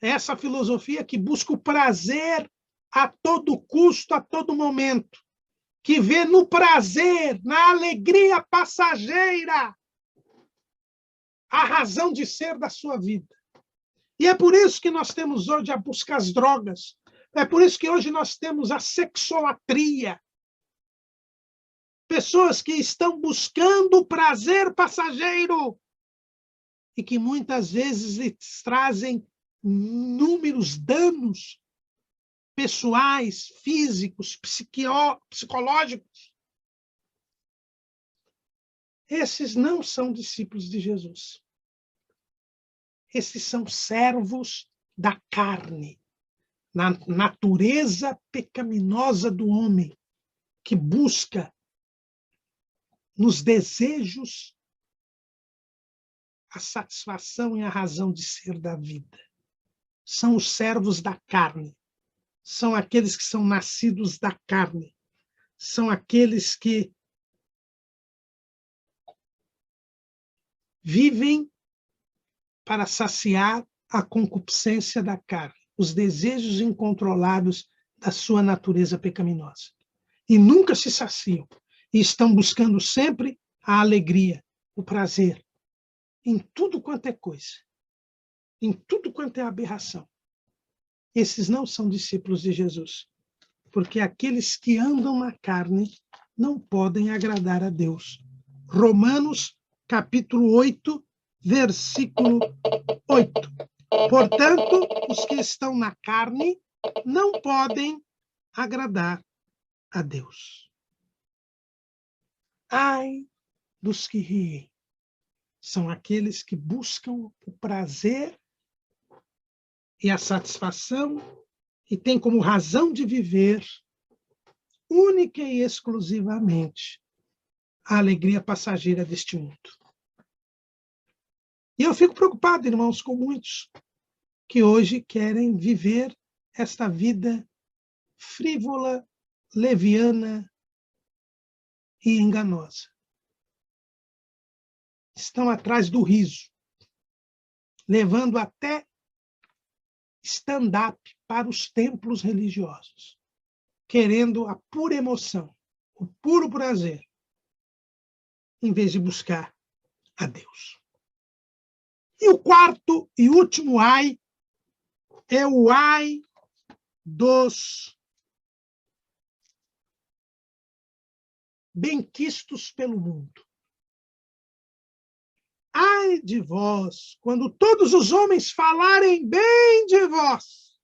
essa filosofia que busca o prazer a todo custo, a todo momento, que vê no prazer, na alegria passageira, a razão de ser da sua vida. E é por isso que nós temos hoje a busca às drogas, é por isso que hoje nós temos a sexolatria. Pessoas que estão buscando o prazer passageiro e que muitas vezes lhes trazem inúmeros danos pessoais, físicos, psicológicos. Esses não são discípulos de Jesus. Esses são servos da carne, na natureza pecaminosa do homem, que busca nos desejos a satisfação e a razão de ser da vida. São os servos da carne. São aqueles que são nascidos da carne. São aqueles que vivem para saciar a concupiscência da carne, os desejos incontrolados da sua natureza pecaminosa. E nunca se saciam. E estão buscando sempre a alegria, o prazer, em tudo quanto é coisa, em tudo quanto é aberração. Esses não são discípulos de Jesus, porque aqueles que andam na carne não podem agradar a Deus. Romanos, capítulo 8, versículo 8. Portanto, os que estão na carne não podem agradar a Deus. Ai dos que riem. São aqueles que buscam o prazer e a satisfação e têm como razão de viver única e exclusivamente a alegria passageira deste mundo. E eu fico preocupado, irmãos, com muitos que hoje querem viver esta vida frívola, leviana e enganosa. Estão atrás do riso, levando até stand-up para os templos religiosos, querendo a pura emoção, o puro prazer, em vez de buscar a Deus. E o quarto e último ai é o ai dos benquistos pelo mundo. Ai de vós, quando todos os homens falarem bem de vós,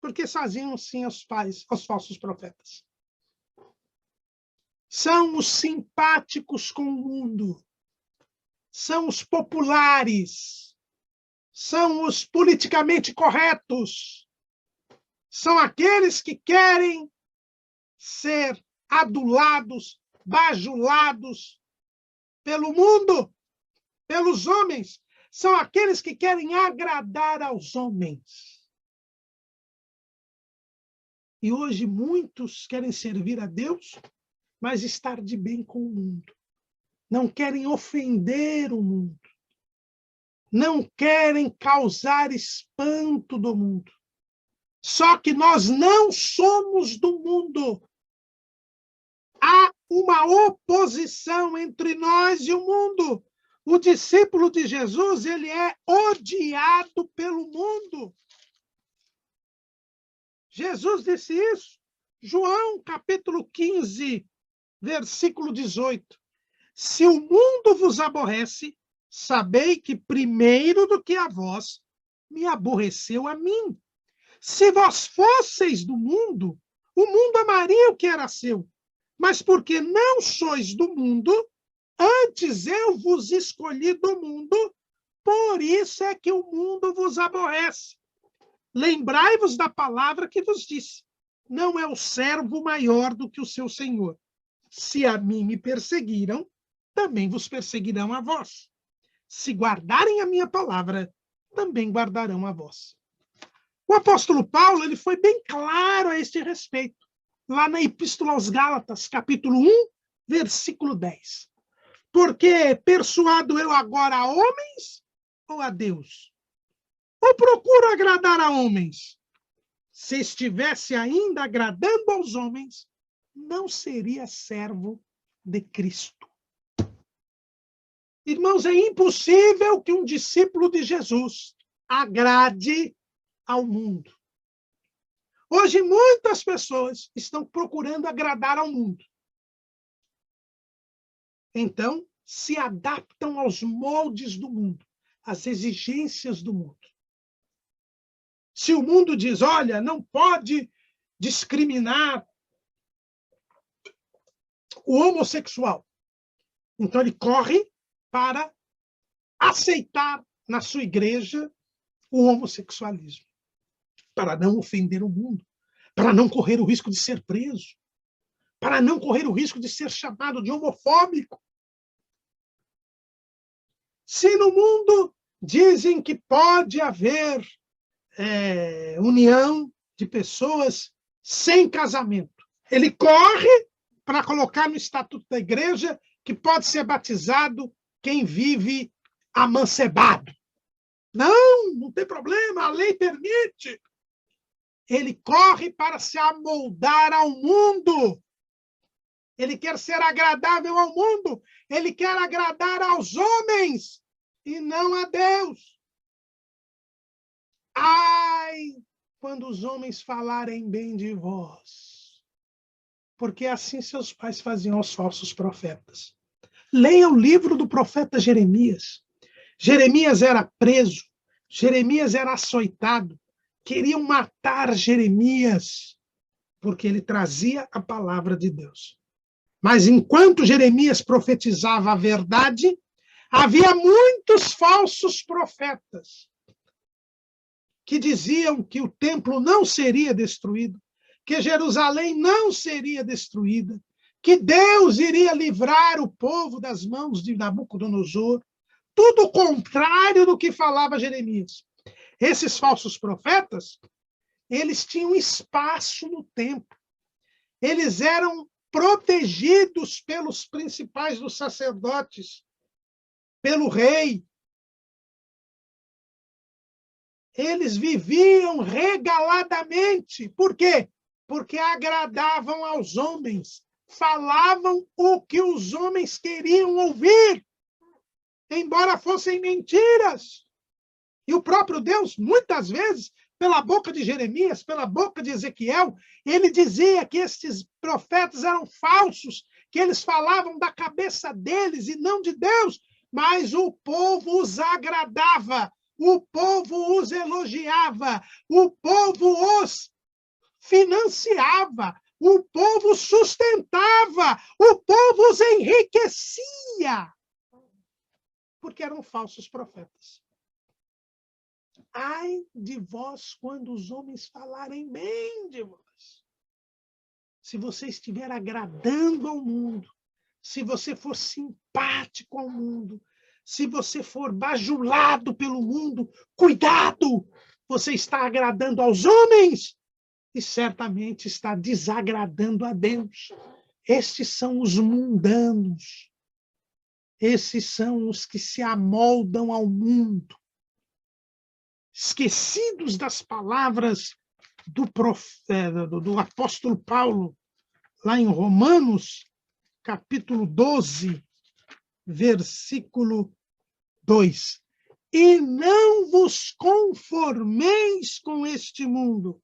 porque faziam sim aos falsos profetas. São os simpáticos com o mundo, são os populares, são os politicamente corretos, são aqueles que querem ser adulados, bajulados pelo mundo, pelos homens. São aqueles que querem agradar aos homens. E hoje muitos querem servir a Deus, mas estar de bem com o mundo. Não querem ofender o mundo. Não querem causar espanto do mundo. Só que nós não somos do mundo. Há uma oposição entre nós e o mundo. O discípulo de Jesus, ele é odiado pelo mundo. Jesus disse isso. João, capítulo 15, versículo 18. Se o mundo vos aborrece, sabei que primeiro do que a vós, me aborreceu a mim. Se vós fosseis do mundo, o mundo amaria o que era seu. Mas porque não sois do mundo, antes eu vos escolhi do mundo, por isso é que o mundo vos aborrece. Lembrai-vos da palavra que vos disse. Não é o servo maior do que o seu senhor. Se a mim me perseguiram, também vos perseguirão a vós. Se guardarem a minha palavra, também guardarão a vós. O apóstolo Paulo, ele foi bem claro a este respeito, lá na Epístola aos Gálatas, capítulo 1, versículo 10. Porque persuado eu agora a homens ou a Deus? Ou procuro agradar a homens? Se estivesse ainda agradando aos homens, não seria servo de Cristo. Irmãos, é impossível que um discípulo de Jesus agrade ao mundo. Hoje, muitas pessoas estão procurando agradar ao mundo. Então, se adaptam aos moldes do mundo, às exigências do mundo. Se o mundo diz, olha, não pode discriminar o homossexual, então ele corre para aceitar na sua igreja o homossexualismo, para não ofender o mundo, para não correr o risco de ser preso, para não correr o risco de ser chamado de homofóbico. Se no mundo dizem que pode haver união de pessoas sem casamento, ele corre para colocar no estatuto da igreja que pode ser batizado quem vive amancebado. Não tem problema, a lei permite. Ele corre para se amoldar ao mundo. Ele quer ser agradável ao mundo. Ele quer agradar aos homens e não a Deus. Ai, quando os homens falarem bem de vós. Porque assim seus pais faziam aos falsos profetas. Leia o livro do profeta Jeremias. Jeremias era preso. Jeremias era açoitado. Queriam matar Jeremias, porque ele trazia a palavra de Deus. Mas enquanto Jeremias profetizava a verdade, havia muitos falsos profetas que diziam que o templo não seria destruído, que Jerusalém não seria destruída, que Deus iria livrar o povo das mãos de Nabucodonosor. Tudo o contrário do que falava Jeremias. Esses falsos profetas, eles tinham espaço no templo. Eles eram protegidos pelos principais dos sacerdotes, pelo rei. Eles viviam regaladamente. Por quê? Porque agradavam aos homens. Falavam o que os homens queriam ouvir, embora fossem mentiras. E o próprio Deus, muitas vezes, pela boca de Jeremias, pela boca de Ezequiel, ele dizia que esses profetas eram falsos, que eles falavam da cabeça deles e não de Deus, mas o povo os agradava, o povo os elogiava, o povo os financiava, o povo sustentava, o povo os enriquecia, porque eram falsos profetas. Ai de vós quando os homens falarem bem de vós. Se você estiver agradando ao mundo, se você for simpático ao mundo, se você for bajulado pelo mundo, cuidado! Você está agradando aos homens e certamente está desagradando a Deus. Estes são os mundanos. Esses são os que se amoldam ao mundo, esquecidos das palavras do apóstolo Paulo, lá em Romanos, capítulo 12, versículo 2. E não vos conformeis com este mundo,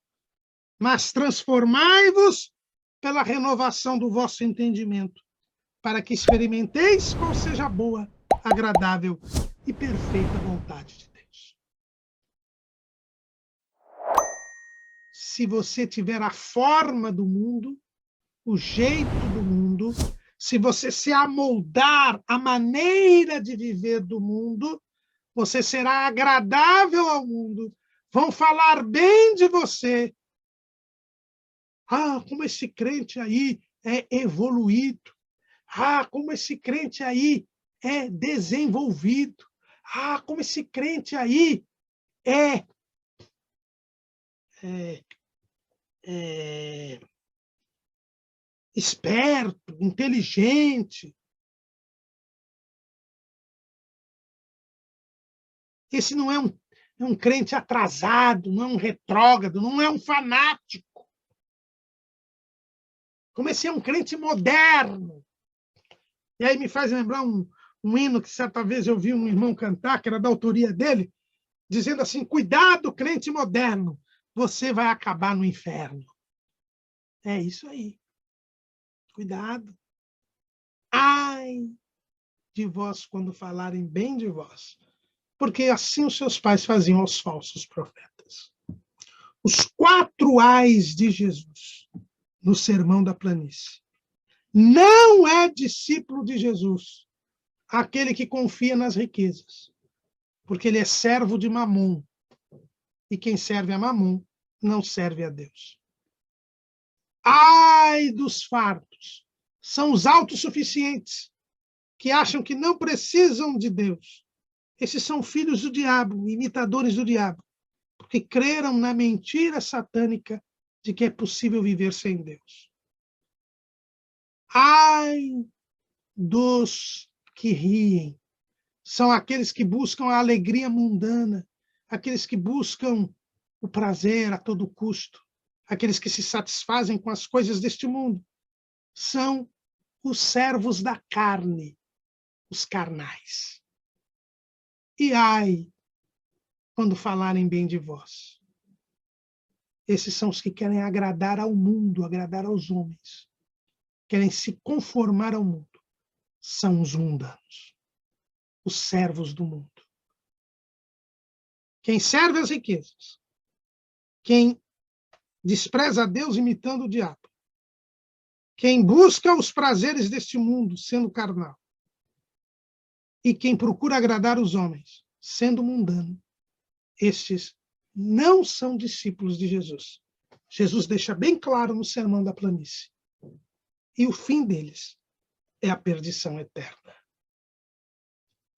mas transformai-vos pela renovação do vosso entendimento, para que experimenteis qual seja a boa, agradável e perfeita vontade de Deus. Se você tiver a forma do mundo, o jeito do mundo, se você se amoldar à maneira de viver do mundo, você será agradável ao mundo, vão falar bem de você. Ah, como esse crente aí é evoluído. Ah, como esse crente aí é desenvolvido. Ah, como esse crente aí é esperto, inteligente. Esse não é um crente atrasado, não é um retrógrado, não é um fanático. Como esse é um crente moderno. E aí me faz lembrar um hino que certa vez eu vi um irmão cantar, que era da autoria dele, dizendo assim: cuidado, crente moderno, você vai acabar no inferno. É isso aí. Cuidado. Ai de vós quando falarem bem de vós, porque assim os seus pais faziam aos falsos profetas. Os 4 ais de Jesus no Sermão da Planície. Não é discípulo de Jesus aquele que confia nas riquezas, porque ele é servo de Mamon. E quem serve a Mamon não serve a Deus. Ai dos fartos! São os autossuficientes, que acham que não precisam de Deus. Esses são filhos do diabo, imitadores do diabo, porque creram na mentira satânica de que é possível viver sem Deus. Ai dos que riem! São aqueles que buscam a alegria mundana, aqueles que buscam o prazer a todo custo, aqueles que se satisfazem com as coisas deste mundo. São os servos da carne, os carnais. E ai, quando falarem bem de vós. Esses são os que querem agradar ao mundo, agradar aos homens. Querem se conformar ao mundo. São os mundanos, os servos do mundo. Quem serve as riquezas, quem despreza a Deus imitando o diabo, quem busca os prazeres deste mundo sendo carnal, e quem procura agradar os homens sendo mundano, estes não são discípulos de Jesus. Jesus deixa bem claro no Sermão da Planície. E o fim deles é a perdição eterna.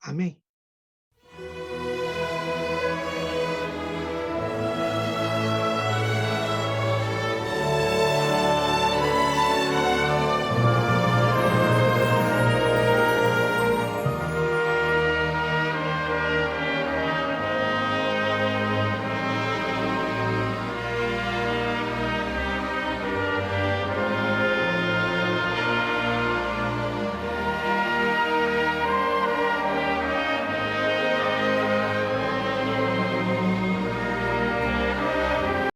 Amém?